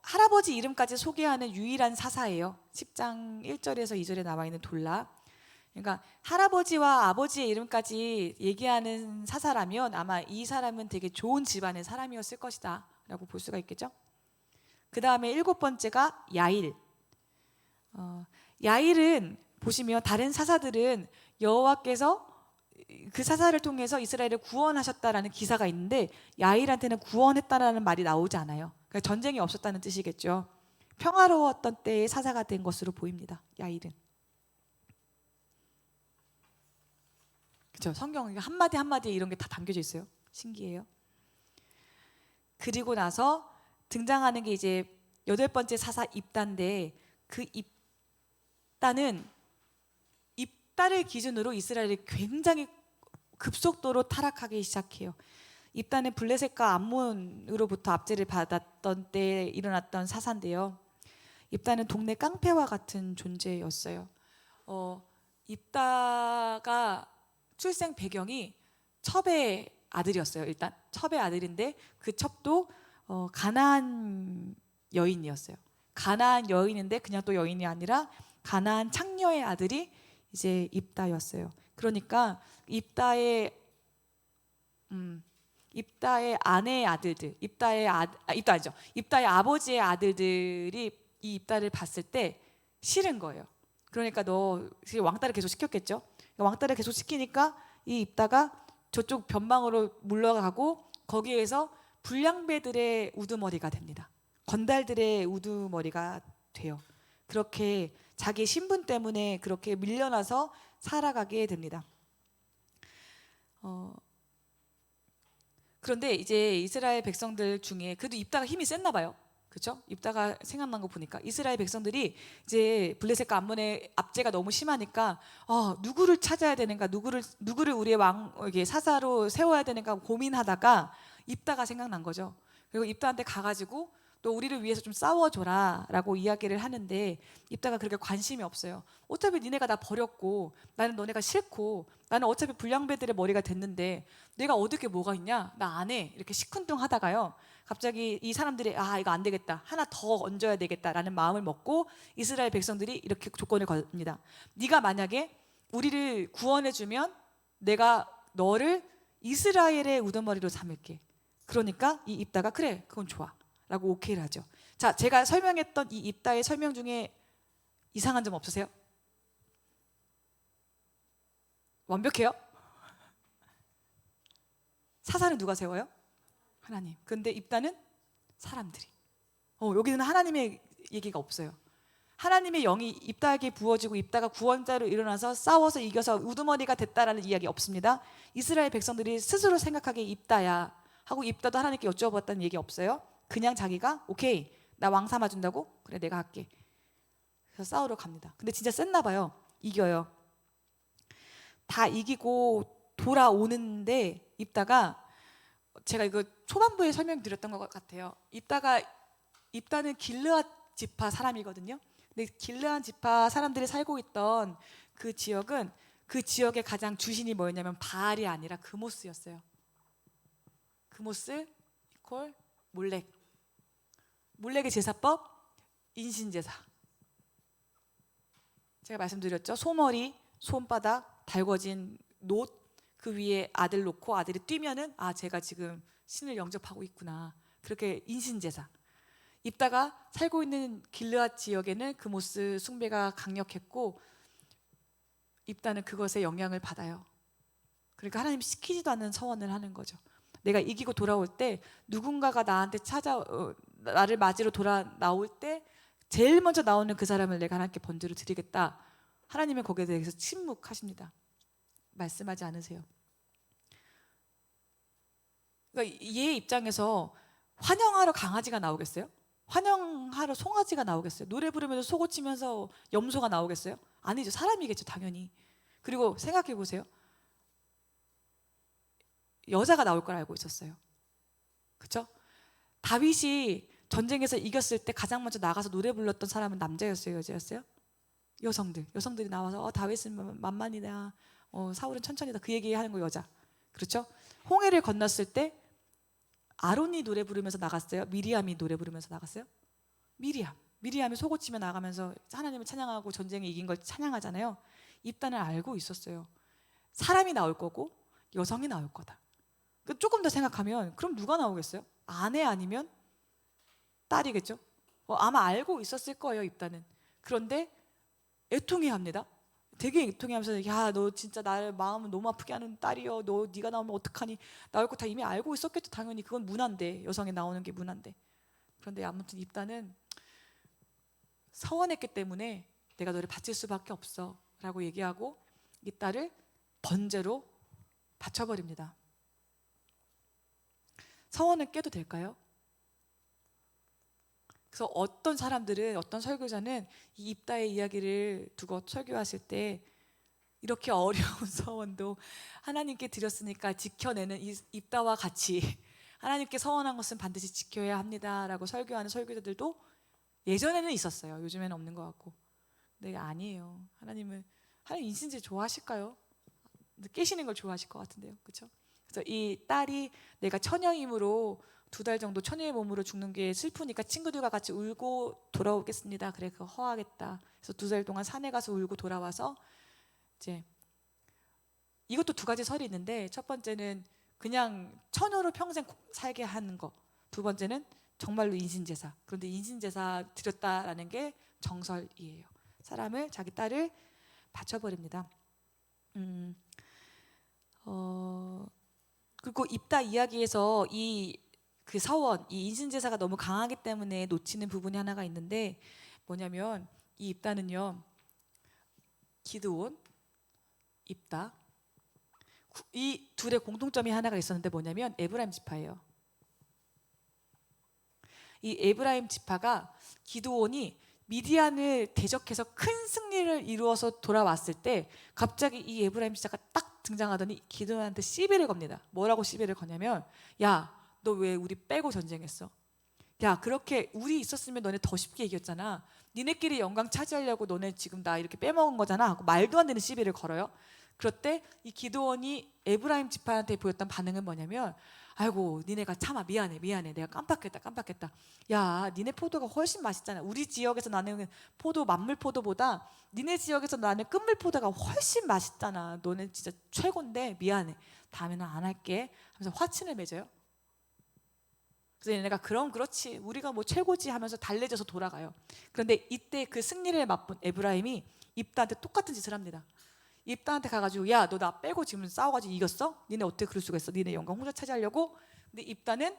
할아버지 이름까지 소개하는 유일한 사사예요. 10장 1절에서 2절에 나와 있는 돌라. 그러니까 할아버지와 아버지의 이름까지 얘기하는 사사라면 아마 이 사람은 되게 좋은 집안의 사람이었을 것이다 라고 볼 수가 있겠죠. 그 다음에 7번째가 야일. 야일은 보시면 다른 사사들은 여호와께서 그 사사를 통해서 이스라엘을 구원하셨다라는 기사가 있는데 야일한테는 구원했다라는 말이 나오지 않아요. 그러니까 전쟁이 없었다는 뜻이겠죠. 평화로웠던 때의 사사가 된 것으로 보입니다. 야일은. 그렇죠. 성경 한마디 한마디에 이런 게 다 담겨져 있어요. 신기해요. 그리고 나서 등장하는 게 이제 8번째 사사 입다인데 그 입다는 입다를 기준으로 이스라엘이 굉장히 급속도로 타락하기 시작해요. 입다는 블레셋과 암몬으로부터 압제를 받았던 때에 일어났던 사사인데요. 입다는 동네 깡패와 같은 존재였어요. 입다가 출생 배경이 첩의 아들이었어요. 일단 첩의 아들인데 그 첩도 가나안 여인이었어요. 가나안 여인인데 그냥 또 여인이 아니라 가나안 창녀의 아들이 이제 입다였어요. 그러니까 입다의 아내의 아들들, 입다 아니죠. 입다의 아버지의 아들들이 이 입다를 봤을 때 싫은 거예요. 그러니까 너 왕따를 계속 시켰겠죠. 왕따를 계속 시키니까 이 입다가 저쪽 변방으로 물러가고 거기에서 불량배들의 우두머리가 됩니다. 건달들의 우두머리가 돼요. 그렇게 자기 신분 때문에 그렇게 밀려나서 살아가게 됩니다. 그런데 이제 이스라엘 백성들 중에 그래도 입다가 힘이 셌나 봐요. 그렇죠? 입다가 생각난 거 보니까 이스라엘 백성들이 이제 블레셋과 암몬의 압제가 너무 심하니까 누구를 찾아야 되는가, 누구를 우리의 왕에게 사사로 세워야 되는가 고민하다가 입다가 생각난 거죠. 그리고 입다한테 가가지고 또 우리를 위해서 좀 싸워줘라라고 이야기를 하는데 입다가 그렇게 관심이 없어요. 어차피 니네가 나 버렸고 나는 너네가 싫고 나는 어차피 불량배들의 머리가 됐는데 내가 얻을 게 뭐가 있냐? 나 안 해. 이렇게 시큰둥하다가요. 갑자기 이 사람들이 이거 안 되겠다. 하나 더 얹어야 되겠다라는 마음을 먹고 이스라엘 백성들이 이렇게 조건을 겁니다. 네가 만약에 우리를 구원해주면 내가 너를 이스라엘의 우두머리로 삼을게. 그러니까 이 입다가 그래 그건 좋아 라고 오케이를 하죠. 자, 제가 설명했던 이 입다의 설명 중에 이상한 점 없으세요? 완벽해요? 사사는 누가 세워요? 하나님. 근데 입다는 사람들이. 여기는 하나님의 얘기가 없어요. 하나님의 영이 입다에게 부어지고 입다가 구원자로 일어나서 싸워서 이겨서 우두머리가 됐다라는 이야기 없습니다. 이스라엘 백성들이 스스로 생각하기에 입다야 하고 입다도 하나님께 여쭤봤다는 얘기 없어요. 그냥 자기가 오케이 나 왕 삼아준다고? 그래 내가 할게. 그래서 싸우러 갑니다. 근데 진짜 셌나 봐요. 이겨요. 다 이기고 돌아오는데 입다가 제가 이거 초반부에 설명드렸던 것 같아요. 입다는 길르앗 지파 사람이거든요. 근데 길르앗 지파 사람들이 살고 있던 그 지역은 그 지역의 가장 주신이 뭐였냐면 바알이 아니라 그모스였어요. 그모스 이퀄 몰렉. 몰렉의 제사법 인신제사. 제가 말씀드렸죠. 소머리, 손바닥, 달궈진 놋, 그 위에 아들 놓고 아들이 뛰면은 제가 지금 신을 영접하고 있구나. 그렇게 인신제사. 입다가 살고 있는 길르앗 지역에는 그모스 숭배가 강력했고 입다는 그것에 영향을 받아요. 그러니까 하나님이 시키지도 않는 서원을 하는 거죠. 내가 이기고 돌아올 때 누군가가 나를 맞으러 나올 때 제일 먼저 나오는 그 사람을 내가 하나님께 번제로 드리겠다. 하나님은 거기에 대해서 침묵하십니다. 말씀하지 않으세요. 그러니까 얘 입장에서 환영하러 강아지가 나오겠어요? 환영하러 송아지가 나오겠어요? 노래 부르면서 소고 치면서 염소가 나오겠어요? 아니죠. 사람이겠죠, 당연히. 그리고 생각해 보세요. 여자가 나올 걸 알고 있었어요. 그렇죠? 다윗이 전쟁에서 이겼을 때 가장 먼저 나가서 노래 불렀던 사람은 남자였어요, 여자였어요? 여성들이 나와서 다윗은 만만이다, 사울은 천천히다, 그 얘기하는 거 여자. 그렇죠? 홍해를 건넜을 때 아론이 노래 부르면서 나갔어요? 미리암이 노래 부르면서 나갔어요? 미리암이 속옷 치며 나가면서 하나님을 찬양하고 전쟁에 이긴 걸 찬양하잖아요. 입단을 알고 있었어요. 사람이 나올 거고 여성이 나올 거다. 조금 더 생각하면 그럼 누가 나오겠어요? 아내 아니면 딸이겠죠? 아마 알고 있었을 거예요, 입단은. 그런데 애통해합니다. 되게 애통해하면서 야, 너 진짜 나를 마음을 너무 아프게 하는 딸이여. 네가 나오면 어떡하니? 나올 거 다 이미 알고 있었겠죠. 당연히 그건 문화인데, 여성이 나오는 게 문화인데. 그런데 아무튼 입단은 서원했기 때문에 내가 너를 바칠 수밖에 없어 라고 얘기하고 이 딸을 번제로 바쳐버립니다. 서원을 깨도 될까요? 그래서 어떤 사람들은, 어떤 설교자는 이 입다의 이야기를 두고 설교하실 때 이렇게 어려운 서원도 하나님께 드렸으니까 지켜내는 이 입다와 같이 하나님께 서원한 것은 반드시 지켜야 합니다라고 설교하는 설교자들도 예전에는 있었어요. 요즘에는 없는 것 같고. 근데 아니에요. 하나님 인신제 좋아하실까요? 깨시는 걸 좋아하실 것 같은데요, 그렇죠? 그래서 이 딸이 내가 처녀임으로 2달 정도 처녀의 몸으로 죽는 게 슬프니까 친구들과 같이 울고 돌아오겠습니다. 그래, 그거 허하겠다. 그래서 2달 동안 산에 가서 울고 돌아와서 이제 이것도 2가지 설이 있는데, 첫 번째는 그냥 처녀로 평생 살게 하는 거, 2번째는 정말로 인신제사. 그런데 인신제사 드렸다라는 게 정설이에요. 사람을, 자기 딸을 바쳐버립니다. 그리고 입다 이야기에서 그 서원, 이 인신제사가 너무 강하기 때문에 놓치는 부분이 하나가 있는데, 뭐냐면 이 입다는요, 기드온, 입다, 이 둘의 공통점이 하나가 있었는데 뭐냐면 에브라임 지파예요. 이 에브라임 지파가 기드온이 미디안을 대적해서 큰 승리를 이루어서 돌아왔을 때 갑자기 이 에브라임 지파가 딱 등장하더니 기드온한테 시비를 겁니다. 뭐라고 시비를 거냐면, 야, 너 왜 우리 빼고 전쟁했어? 야, 그렇게 우리 있었으면 너네 더 쉽게 이겼잖아. 니네끼리 영광 차지하려고 너네 지금 나 이렇게 빼먹은 거잖아 하고 말도 안 되는 시비를 걸어요. 그럴 때 이 기드온이 에브라임 지파한테 보였던 반응은 뭐냐면, 아이고, 니네가 참아, 미안해 내가 깜빡했다. 야, 니네 포도가 훨씬 맛있잖아. 우리 지역에서 나는 만물 포도보다 니네 지역에서 나는 끝물 포도가 훨씬 맛있잖아. 너네 진짜 최고인데 미안해, 다음에는 안 할게 하면서 화친을 맺어요. 그래서 얘네가 그럼 그렇지, 우리가 뭐 최고지 하면서 달래져서 돌아가요. 그런데 이때 그 승리를 맛본 에브라임이 입다한테 똑같은 짓을 합니다. 입다한테 가가지고, 야, 너 나 빼고 지금 싸워가지고 이겼어? 니네 어떻게 그럴 수가 있어? 니네 영광 혼자 차지하려고? 근데 입다는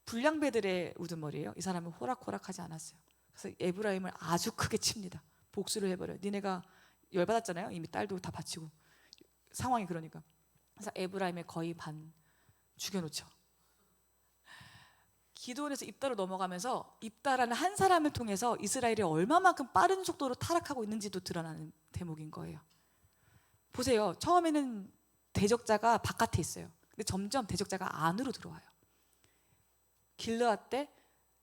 불량배들의 우두머리예요. 이 사람은 호락호락하지 않았어요. 그래서 에브라임을 아주 크게 칩니다. 복수를 해버려요. 니네가 열받았잖아요. 이미 딸도 다 바치고 상황이 그러니까. 그래서 에브라임의 거의 반 죽여놓죠. 기드온에서 입다로 넘어가면서 입다라는 한 사람을 통해서 이스라엘이 얼마만큼 빠른 속도로 타락하고 있는지도 드러나는 대목인 거예요. 보세요. 처음에는 대적자가 바깥에 있어요. 근데 점점 대적자가 안으로 들어와요. 길르앗 대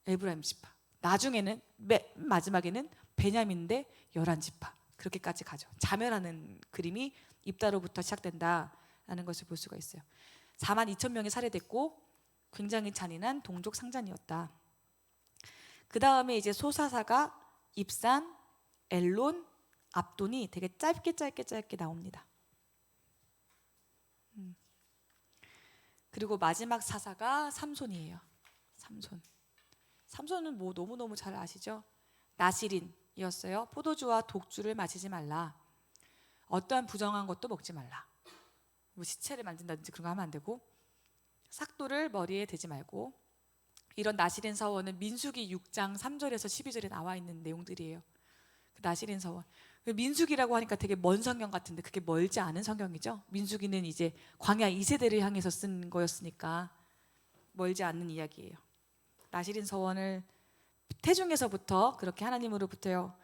에브라임 지파, 나중에는 맨 마지막에는 베냐민 대 열한 지파, 그렇게까지 가죠. 자멸하는 그림이 입다로부터 시작된다라는 것을 볼 수가 있어요. 4만 2천 명이 살해됐고 굉장히 잔인한 동족 상잔이었다. 그 다음에 이제 소사사가 입산, 엘론, 압돈이 되게 짧게 나옵니다. 그리고 마지막 사사가 삼손이에요. 삼손은 뭐 너무너무 잘 아시죠? 나시린이었어요. 포도주와 독주를 마시지 말라. 어떠한 부정한 것도 먹지 말라. 뭐 시체를 만든다든지 그런 거 하면 안 되고, 삭도를 머리에 대지 말고. 이런 나시린 서원은 민수기 6장 3절에서 12절에 나와 있는 내용들이에요. 그 나시린 서원. 민수기라고 하니까 되게 먼 성경 같은데 그게 멀지 않은 성경이죠. 민수기는 이제 광야 2세대를 향해서 쓴 거였으니까 멀지 않는 이야기예요. 나시린 서원을 태중에서부터 그렇게 하나님으로부터요,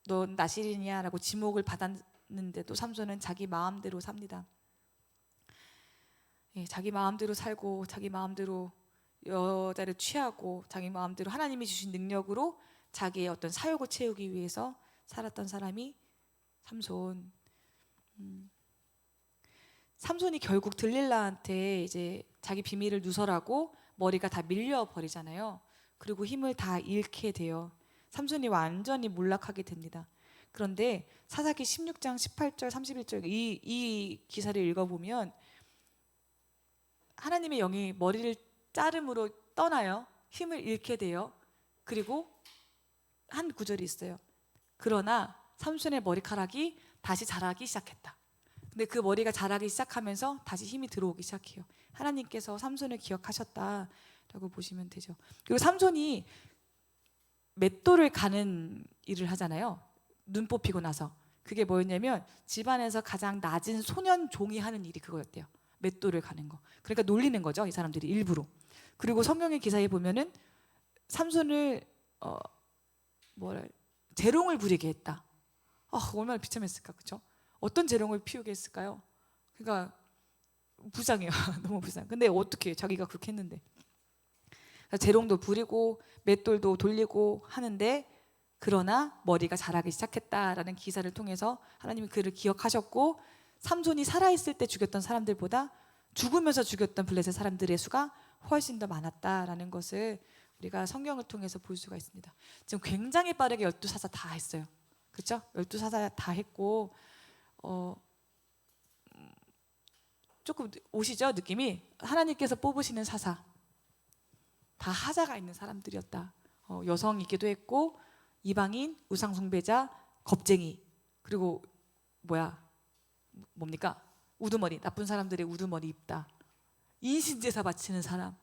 너 나시린이야 라고 지목을 받았는데도 삼손은 자기 마음대로 삽니다. 자기 마음대로 살고 자기 마음대로 여자를 취하고 자기 마음대로 하나님이 주신 능력으로 자기의 어떤 사욕을 채우기 위해서 살았던 사람이 삼손. 삼손이 결국 들릴라한테 이제 자기 비밀을 누설하고 머리가 다 밀려 버리잖아요. 그리고 힘을 다 잃게 돼요. 삼손이 완전히 몰락하게 됩니다. 그런데 사사기 16장 18절 31절 이 기사를 읽어보면 하나님의 영이 머리를 자름으로 떠나요. 힘을 잃게 돼요. 그리고 한 구절이 있어요. 그러나 삼손의 머리카락이 다시 자라기 시작했다. 근데 그 머리가 자라기 시작하면서 다시 힘이 들어오기 시작해요. 하나님께서 삼손을 기억하셨다라고 보시면 되죠. 그리고 삼손이 맷돌을 가는 일을 하잖아요. 눈 뽑히고 나서. 그게 뭐였냐면 집안에서 가장 낮은 소년 종이 하는 일이 그거였대요. 맷돌을 가는 거. 그러니까 놀리는 거죠, 이 사람들이 일부러. 그리고 성경의 기사에 보면은 삼손을 재롱을 부리게 했다. 얼마나 비참했을까, 그렇죠? 어떤 재롱을 피우게 했을까요? 그러니까 불쌍해요. 너무 불쌍. 근데 어떻게 자기가 그렇게 했는데. 재롱도 부리고 맷돌도 돌리고 하는데, 그러나 머리가 자라기 시작했다라는 기사를 통해서 하나님이 그를 기억하셨고, 삼손이 살아있을 때 죽였던 사람들보다 죽으면서 죽였던 블레셋 사람들의 수가 훨씬 더 많았다라는 것을 우리가 성경을 통해서 볼 수가 있습니다. 지금 굉장히 빠르게 12사사 다 했어요. 그렇죠? 12사사 다 했고 조금 오시죠? 느낌이 하나님께서 뽑으시는 사사 다 하자가 있는 사람들이었다. 여성이기도 했고 이방인, 우상 숭배자, 겁쟁이, 그리고 뭡니까? 우두머리, 나쁜 사람들의 우두머리 입다. 인신제사 바치는 사람.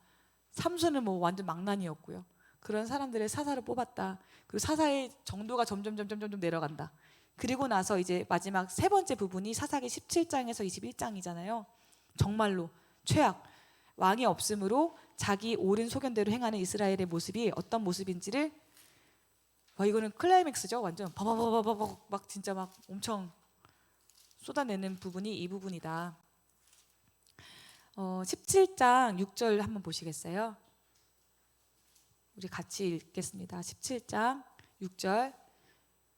삼손은 뭐 완전 망나니였고요. 그런 사람들의 사사를 뽑았다. 그리고 사사의 정도가 점점 내려간다. 그리고 나서 이제 마지막 세 번째 부분이 사사기 17장에서 21장이잖아요. 정말로 최악, 왕이 없으므로 자기 옳은 소견대로 행하는 이스라엘의 모습이 어떤 모습인지를, 이거는 클라이맥스죠. 완전 바바바바바 막 진짜 막 엄청 쏟아내는 부분이 이 부분이다. 17장 6절 한번 보시겠어요? 우리 같이 읽겠습니다. 17장 6절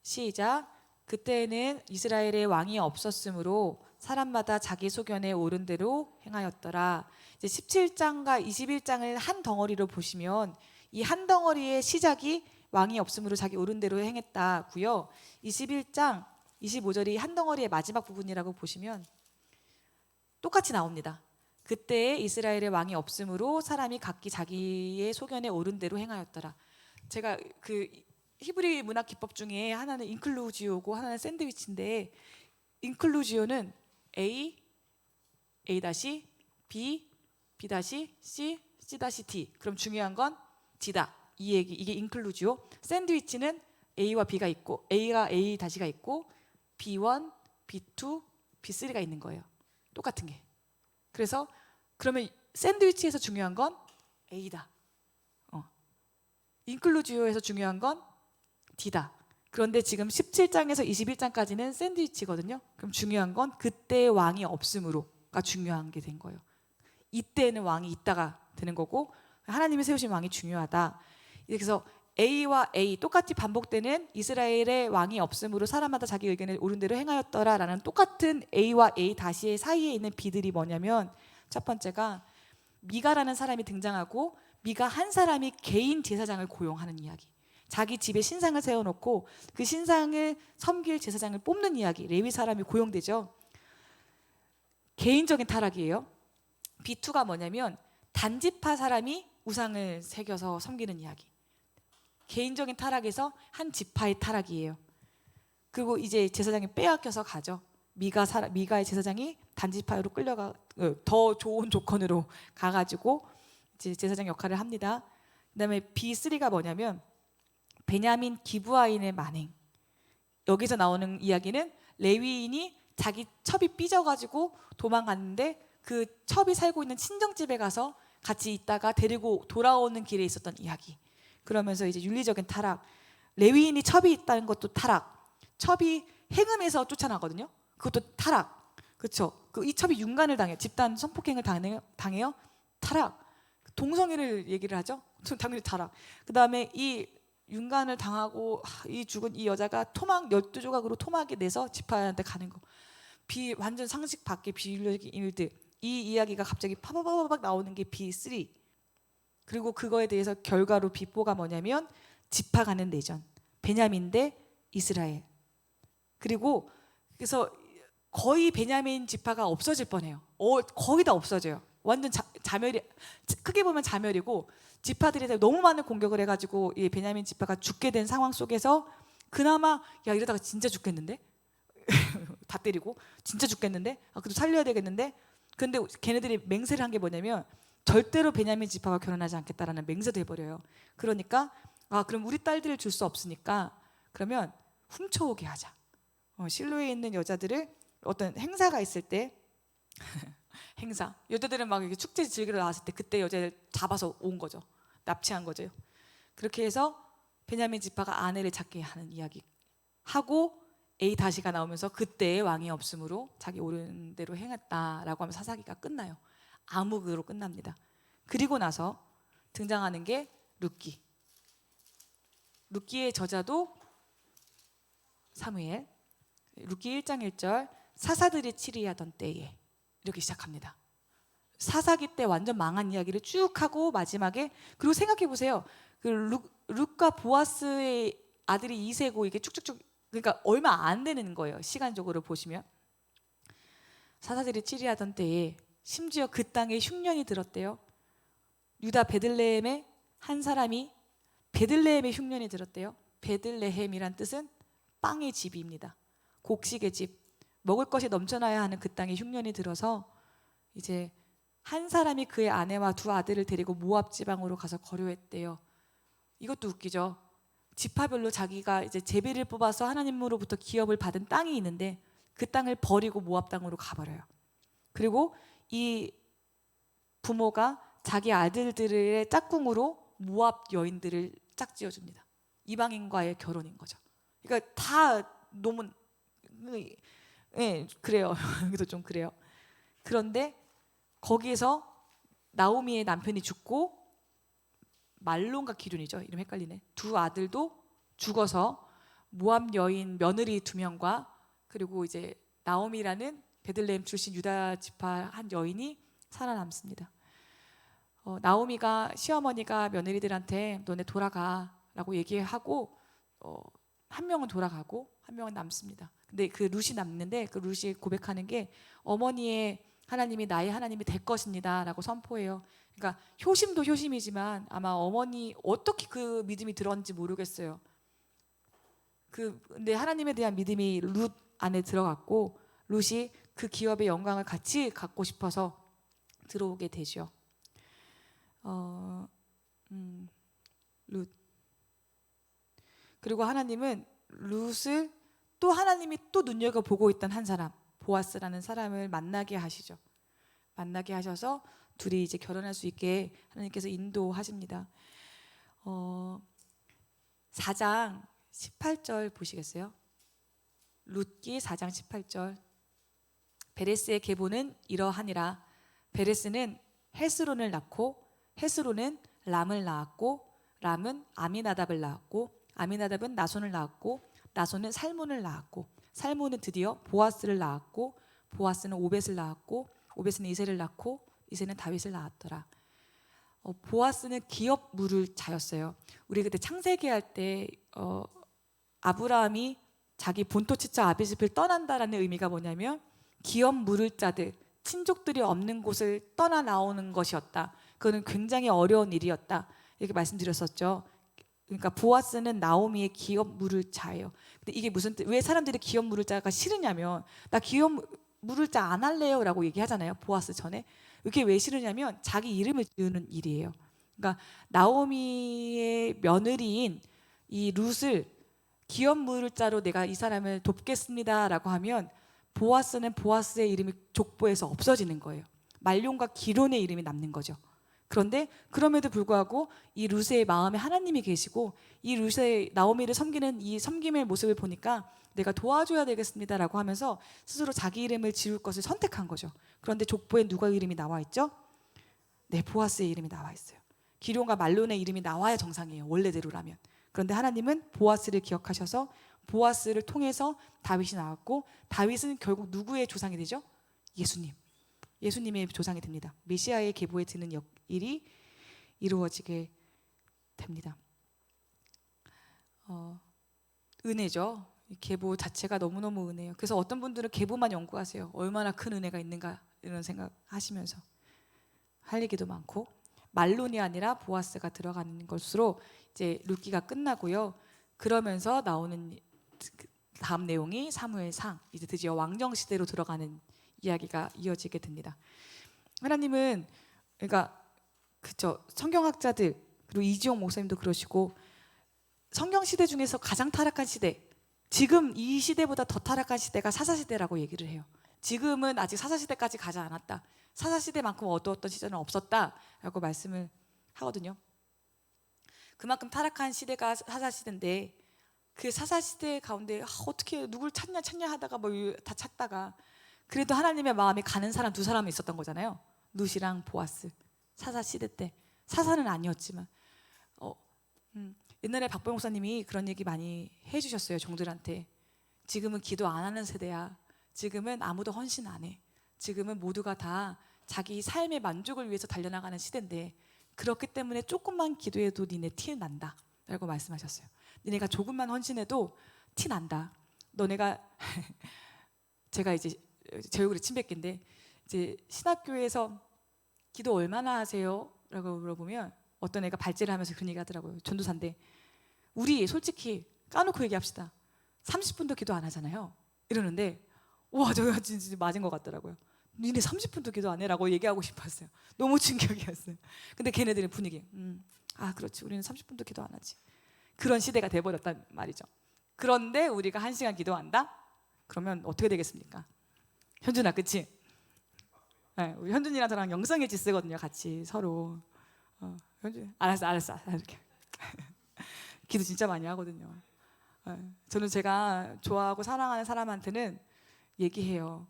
시작. 그때에는 이스라엘의 왕이 없었으므로 사람마다 자기 소견에 옳은 대로 행하였더라. 이제 17장과 21장을 한 덩어리로 보시면 이 한 덩어리의 시작이 왕이 없으므로 자기 옳은 대로 행했다고요. 21장 25절이 한 덩어리의 마지막 부분이라고 보시면 똑같이 나옵니다. 그때 이스라엘의 왕이 없으므로 사람이 각기 자기의 소견에 옳은 대로 행하였더라. 제가 그 히브리 문학 기법 중에 하나는 인클루지오고 하나는 샌드위치인데, 인클루지오는 A, A-B, B-C, C-D. 그럼 중요한 건 D다. 이 얘기, 이게 인클루지오. 샌드위치는 A와 B가 있고 A가 A-가 있고 B1, B2, B3가 있는 거예요. 똑같은 게. 그래서 그러면 샌드위치에서 중요한 건 A다. 인클루지오에서 중요한 건 D다. 그런데 지금 17장에서 21장까지는 샌드위치거든요. 그럼 중요한 건 그때 왕이 없음으로가 중요한 게 된 거예요. 이때는 왕이 있다가 되는 거고 하나님이 세우신 왕이 중요하다. 그래서 A와 A 똑같이 반복되는 이스라엘의 왕이 없으므로 사람마다 자기 의견에 옳은 대로 행하였더라라는 똑같은 A와 A 다시의 사이에 있는 B들이 뭐냐면 첫 번째가 미가라는 사람이 등장하고 미가 한 사람이 개인 제사장을 고용하는 이야기. 자기 집에 신상을 세워놓고 그 신상을 섬길 제사장을 뽑는 이야기. 레위 사람이 고용되죠. 개인적인 타락이에요. B2가 뭐냐면 단지파 사람이 우상을 새겨서 섬기는 이야기. 개인적인 타락에서 한 지파의 타락이에요. 그리고 이제 제사장이 빼앗겨서 가죠. 미가의 제사장이 단지파로 끌려가 더 좋은 조건으로 가가지고 이제 제사장 역할을 합니다. 그다음에 B3가 뭐냐면 베냐민 기브아인의 만행. 여기서 나오는 이야기는 레위인이 자기 첩이 삐져가지고 도망갔는데 그 첩이 살고 있는 친정집에 가서 같이 있다가 데리고 돌아오는 길에 있었던 이야기. 그러면서 이제 윤리적인 타락, 레위인이 첩이 있다는 것도 타락, 첩이 행음해서 쫓아나거든요. 그것도 타락, 그렇죠? 이 첩이 윤간을 당해요. 집단 성폭행을 당해요. 타락. 동성애를 얘기를 하죠. 당연히 타락. 그 다음에 이 윤간을 당하고 이 죽은 이 여자가 토막 12조각으로 토막이 내서 지파한테 가는 거. 완전 상식 밖의 비윤리적인 일들. 이 이야기가 갑자기 파바바박 나오는 게 B3. 그리고 그거에 대해서 결과로 B4가 뭐냐면 지파 간의 내전. 베냐민 대 이스라엘. 그리고 그래서 거의 베냐민 지파가 없어질 뻔해요. 거의 다 없어져요. 완전 자멸이, 크게 보면 자멸이고 지파들이 너무 많은 공격을 해가지고 이 베냐민 지파가 죽게 된 상황 속에서 그나마 야 이러다가 진짜 죽겠는데 다 때리고 진짜 죽겠는데 그래도 살려야 되겠는데 근데 걔네들이 맹세를 한 게 뭐냐면 절대로 베냐민 지파와 결혼하지 않겠다라는 맹세도 해버려요. 그러니까 그럼 우리 딸들을 줄 수 없으니까 그러면 훔쳐오게 하자. 실로에 있는 여자들을 어떤 행사가 있을 때 행사 여자들은 막 이렇게 축제 즐기러 나왔을 때 그때 여자를 잡아서 온 거죠. 납치한 거죠. 그렇게 해서 베냐민 지파가 아내를 찾게 하는 이야기 하고 A 다시가 나오면서 그때의 왕이 없으므로 자기 옳은 대로 행했다라고 하면 사사기가 끝나요. 암흑으로 끝납니다. 그리고 나서 등장하는 게 룻기. 룻기의 저자도 사무엘. 룻기 1장 1절 사사들이 치리하던 때에 이렇게 시작합니다. 사사기 때 완전 망한 이야기를 쭉 하고 마지막에 그리고 생각해 보세요. 그 룻과 보아스의 아들이 이세고 이게 쭉쭉쭉 그러니까 얼마 안 되는 거예요. 시간적으로 보시면 사사들이 치리하던 때에 심지어 그 땅에 흉년이 들었대요. 유다 베들레헴에 한 사람이 베들레헴에 흉년이 들었대요. 베들레헴이란 뜻은 빵의 집입니다. 곡식의 집, 먹을 것이 넘쳐나야 하는 그 땅에 흉년이 들어서 이제 한 사람이 그의 아내와 두 아들을 데리고 모압 지방으로 가서 거류했대요. 이것도 웃기죠. 지파별로 자기가 이제 제비를 뽑아서 하나님으로부터 기업을 받은 땅이 있는데 그 땅을 버리고 모압 땅으로 가버려요. 그리고 이 부모가 자기 아들들의 짝꿍으로 모압 여인들을 짝지어줍니다. 이방인과의 결혼인 거죠. 그러니까 다 너무 그래요. 여기도 좀 그래요. 그런데 거기에서 나오미의 남편이 죽고 말론과 기륜이죠. 이름 헷갈리네. 두 아들도 죽어서 모압 여인 며느리 2명과 그리고 이제 나오미라는 베들레헴 출신 유다 지파 한 여인이 살아남습니다. 나오미가 시어머니가 며느리들한테 너네 돌아가라고 얘기하고 한 명은 돌아가고 한 명은 남습니다. 근데 그 룻이 남는데 그 룻이 고백하는 게 어머니의 하나님이 나의 하나님이 될 것입니다 라고 선포해요. 그러니까 효심도 효심이지만 아마 어머니 어떻게 그 믿음이 들었는지 모르겠어요. 근데 하나님에 대한 믿음이 룻 안에 들어갔고 룻이 그 기업의 영광을 같이 갖고 싶어서 들어오게 되죠. 룻. 그리고 하나님은 룻을 또 하나님이 또 눈여겨보고 있던 한 사람 보아스라는 사람을 만나게 하시죠. 만나게 하셔서 둘이 이제 결혼할 수 있게 하나님께서 인도하십니다. 4장 18절 보시겠어요? 룻기 4장 18절 베레스의 계보는 이러하니라. 베레스는 헤스론을 낳고 헤스론은 람을 낳았고 람은 아미나답을 낳았고 아미나답은 나손을 낳았고 나손은 살몬을 낳았고 살몬은 드디어 보아스를 낳았고 보아스는 오벳을 낳았고 오벳은 이새를 낳고 이새는 다윗을 낳았더라. 보아스는 기업 물을 자였어요. 우리 그때 창세기 할 때 아브라함이 자기 본토 치자 아비스를 떠난다라는 의미가 뭐냐면 기업 물을 자들, 친족들이 없는 곳을 떠나 나오는 것이었다. 그거는 굉장히 어려운 일이었다. 이렇게 말씀드렸었죠. 그러니까 보아스는 나오미의 기업 물을 자예요. 근데 이게 무슨 뜻? 왜 사람들이 기업 물을 자가 싫으냐면 나 기업 물을 자 안 할래요라고 얘기하잖아요. 보아스 전에. 이게 왜 싫으냐면 자기 이름을 지우는 일이에요. 그러니까 나오미의 며느리인 이 룻을 기업 물을 자로 내가 이 사람을 돕겠습니다라고 하면 보아스는 보아스의 이름이 족보에서 없어지는 거예요. 말론과 기론의 이름이 남는 거죠. 그런데 그럼에도 불구하고 이 룻의 마음에 하나님이 계시고 이 룻의 나오미를 섬기는 이 섬김의 모습을 보니까 내가 도와줘야 되겠습니다라고 하면서 스스로 자기 이름을 지울 것을 선택한 거죠. 그런데 족보에 누가 이름이 나와 있죠? 네, 보아스의 이름이 나와 있어요. 기론과 말론의 이름이 나와야 정상이에요. 원래대로라면. 그런데 하나님은 보아스를 기억하셔서 보아스를 통해서 다윗이 나왔고 다윗은 결국 누구의 조상이 되죠? 예수님. 예수님의 조상이 됩니다. 메시아의 계보에 드는 일이 이루어지게 됩니다. 은혜죠. 계보 자체가 너무너무 은혜예요. 그래서 어떤 분들은 계보만 연구하세요. 얼마나 큰 은혜가 있는가 이런 생각 하시면서 할 얘기도 많고 말론이 아니라 보아스가 들어가는 것으로 이제 룻기가 끝나고요. 그러면서 나오는 다음 내용이 사무엘상, 이제 드디어 왕정 시대로 들어가는 이야기가 이어지게 됩니다. 하나님은 그러니까 그쵸, 성경학자들 그리고 이지용 목사님도 그러시고 성경 시대 중에서 가장 타락한 시대, 지금 이 시대보다 더 타락한 시대가 사사시대라고 얘기를 해요. 지금은 아직 사사시대까지 가지 않았다. 사사시대만큼 어두웠던 시절은 없었다라고 말씀을 하거든요. 그만큼 타락한 시대가 사사시대인데 그 사사시대 가운데 어떻게 누굴 찾냐 하다가 뭐 다 찾다가 그래도 하나님의 마음이 가는 사람 두 사람은 있었던 거잖아요. 룻이랑 보아스. 사사시대 때. 사사는 아니었지만 옛날에 박보영 목사님이 그런 얘기 많이 해주셨어요. 종들한테. 지금은 기도 안 하는 세대야. 지금은 아무도 헌신 안 해. 지금은 모두가 다 자기 삶의 만족을 위해서 달려나가는 시대인데 그렇기 때문에 조금만 기도해도 니네 티 난다 라고 말씀하셨어요. 니네가 조금만 헌신해도 티 난다. 너네가 제가 이제 제 얼굴이 침뱉기인데 이제 신학교에서 기도 얼마나 하세요? 라고 물어보면 어떤 애가 발제를 하면서 그런 얘기 하더라고요. 전도사인데 우리 솔직히 까놓고 얘기합시다. 30분도 기도 안 하잖아요. 이러는데 와 저가 진짜 맞은 것 같더라고요. 니네 30분도 기도 안 해라고 얘기하고 싶었어요. 너무 충격이었어요. 근데 걔네들의 분위기 그렇지 우리는 30분도 기도 안 하지. 그런 시대가 돼버렸단 말이죠. 그런데 우리가 1시간 기도한다? 그러면 어떻게 되겠습니까? 현준아 그치? 네, 우리 현준이랑 저랑 영성일지 쓰거든요. 같이 서로 현준 알았어 이렇게 기도 진짜 많이 하거든요. 저는 제가 좋아하고 사랑하는 사람한테는 얘기해요.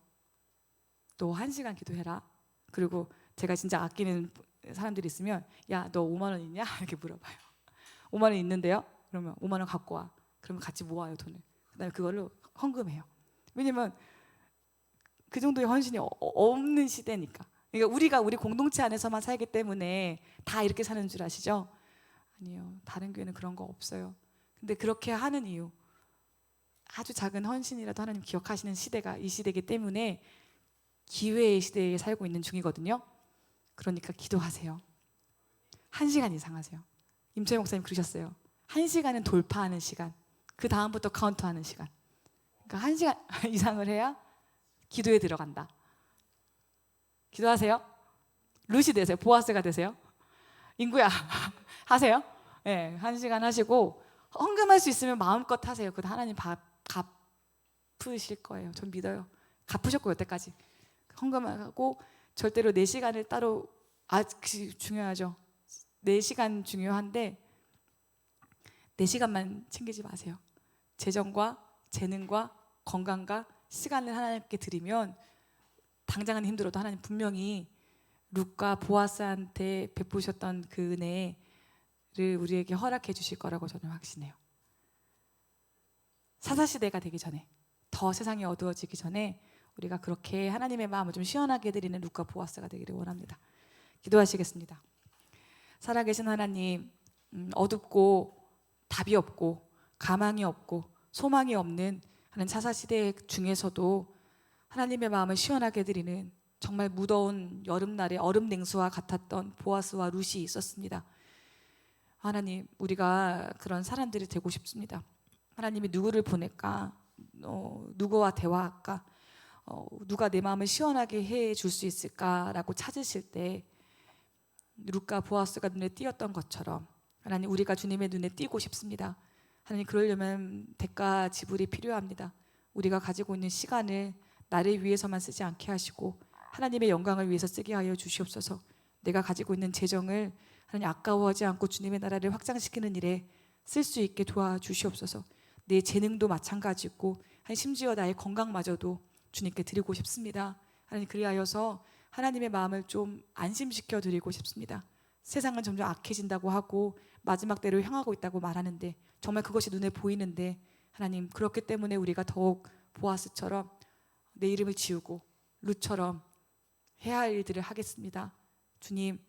너 1시간 기도해라. 그리고 제가 진짜 아끼는 사람들이 있으면 야 너 5만 원 있냐? 이렇게 물어봐요. 5만 원 있는데요? 그러면 5만 원 갖고 와. 그러면 같이 모아요 돈을. 그다음에 그걸로 헌금해요. 왜냐면 그 정도의 헌신이 없는 시대니까. 그러니까 우리 공동체 안에서만 살기 때문에 다 이렇게 사는 줄 아시죠? 아니요. 다른 교회는 그런 거 없어요. 근데 그렇게 하는 이유 아주 작은 헌신이라도 하나님 기억하시는 시대가 이 시대이기 때문에 기회의 시대에 살고 있는 중이거든요. 그러니까 기도하세요. 1시간 이상 하세요. 임채영 목사님 그러셨어요. 1시간은 돌파하는 시간. 그 다음부터 카운트하는 시간. 그러니까 1시간 이상을 해야 기도에 들어간다. 기도하세요. 룻이 되세요. 보아스가 되세요. 인구야 하세요. 네, 1시간 하시고 헌금할 수 있으면 마음껏 하세요. 그거 하나님 갚으실 거예요. 전 믿어요. 갚으셨고 여태까지 헌금하고 절대로 4시간을 따로 중요하죠. 4시간 중요한데 4시간만 챙기지 마세요. 재정과 재능과 건강과 시간을 하나님께 드리면 당장은 힘들어도 하나님 분명히 룻과 보아스한테 베푸셨던 그 은혜를 우리에게 허락해 주실 거라고 저는 확신해요. 사사시대가 되기 전에, 더 세상이 어두워지기 전에 우리가 그렇게 하나님의 마음을 좀 시원하게 해드리는 룻과 보아스가 되기를 원합니다. 기도하시겠습니다. 살아계신 하나님, 어둡고 답이 없고 가망이 없고 소망이 없는 하는 사사시대 중에서도 하나님의 마음을 시원하게 해드리는 정말 무더운 여름날의 얼음 냉수와 같았던 보아스와 룻이 있었습니다. 하나님, 우리가 그런 사람들이 되고 싶습니다. 하나님이 누구를 보낼까? 누구와 대화할까? 누가 내 마음을 시원하게 해줄 수 있을까라고 찾으실 때 룻과 보아스가 눈에 띄었던 것처럼 하나님, 우리가 주님의 눈에 띄고 싶습니다. 하나님, 그러려면 대가 지불이 필요합니다. 우리가 가지고 있는 시간을 나를 위해서만 쓰지 않게 하시고 하나님의 영광을 위해서 쓰게 하여 주시옵소서. 내가 가지고 있는 재정을 하나님 아까워하지 않고 주님의 나라를 확장시키는 일에 쓸 수 있게 도와주시옵소서. 내 재능도 마찬가지고 심지어 나의 건강마저도 주님께 드리고 싶습니다. 하나님, 그리하여서 하나님의 마음을 좀 안심시켜 드리고 싶습니다. 세상은 점점 악해진다고 하고 마지막 때로 향하고 있다고 말하는데 정말 그것이 눈에 보이는데 하나님, 그렇기 때문에 우리가 더욱 보아스처럼 내 이름을 지우고 룻처럼 해야 할 일들을 하겠습니다. 주님,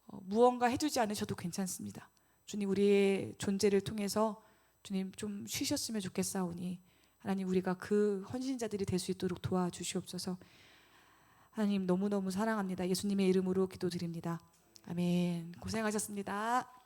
무언가 해주지 않으셔도 괜찮습니다. 주님, 우리의 존재를 통해서 주님 좀 쉬셨으면 좋겠사오니 하나님, 우리가 그 헌신자들이 될 수 있도록 도와주시옵소서. 하나님, 너무너무 사랑합니다. 예수님의 이름으로 기도드립니다. 아멘. 고생하셨습니다.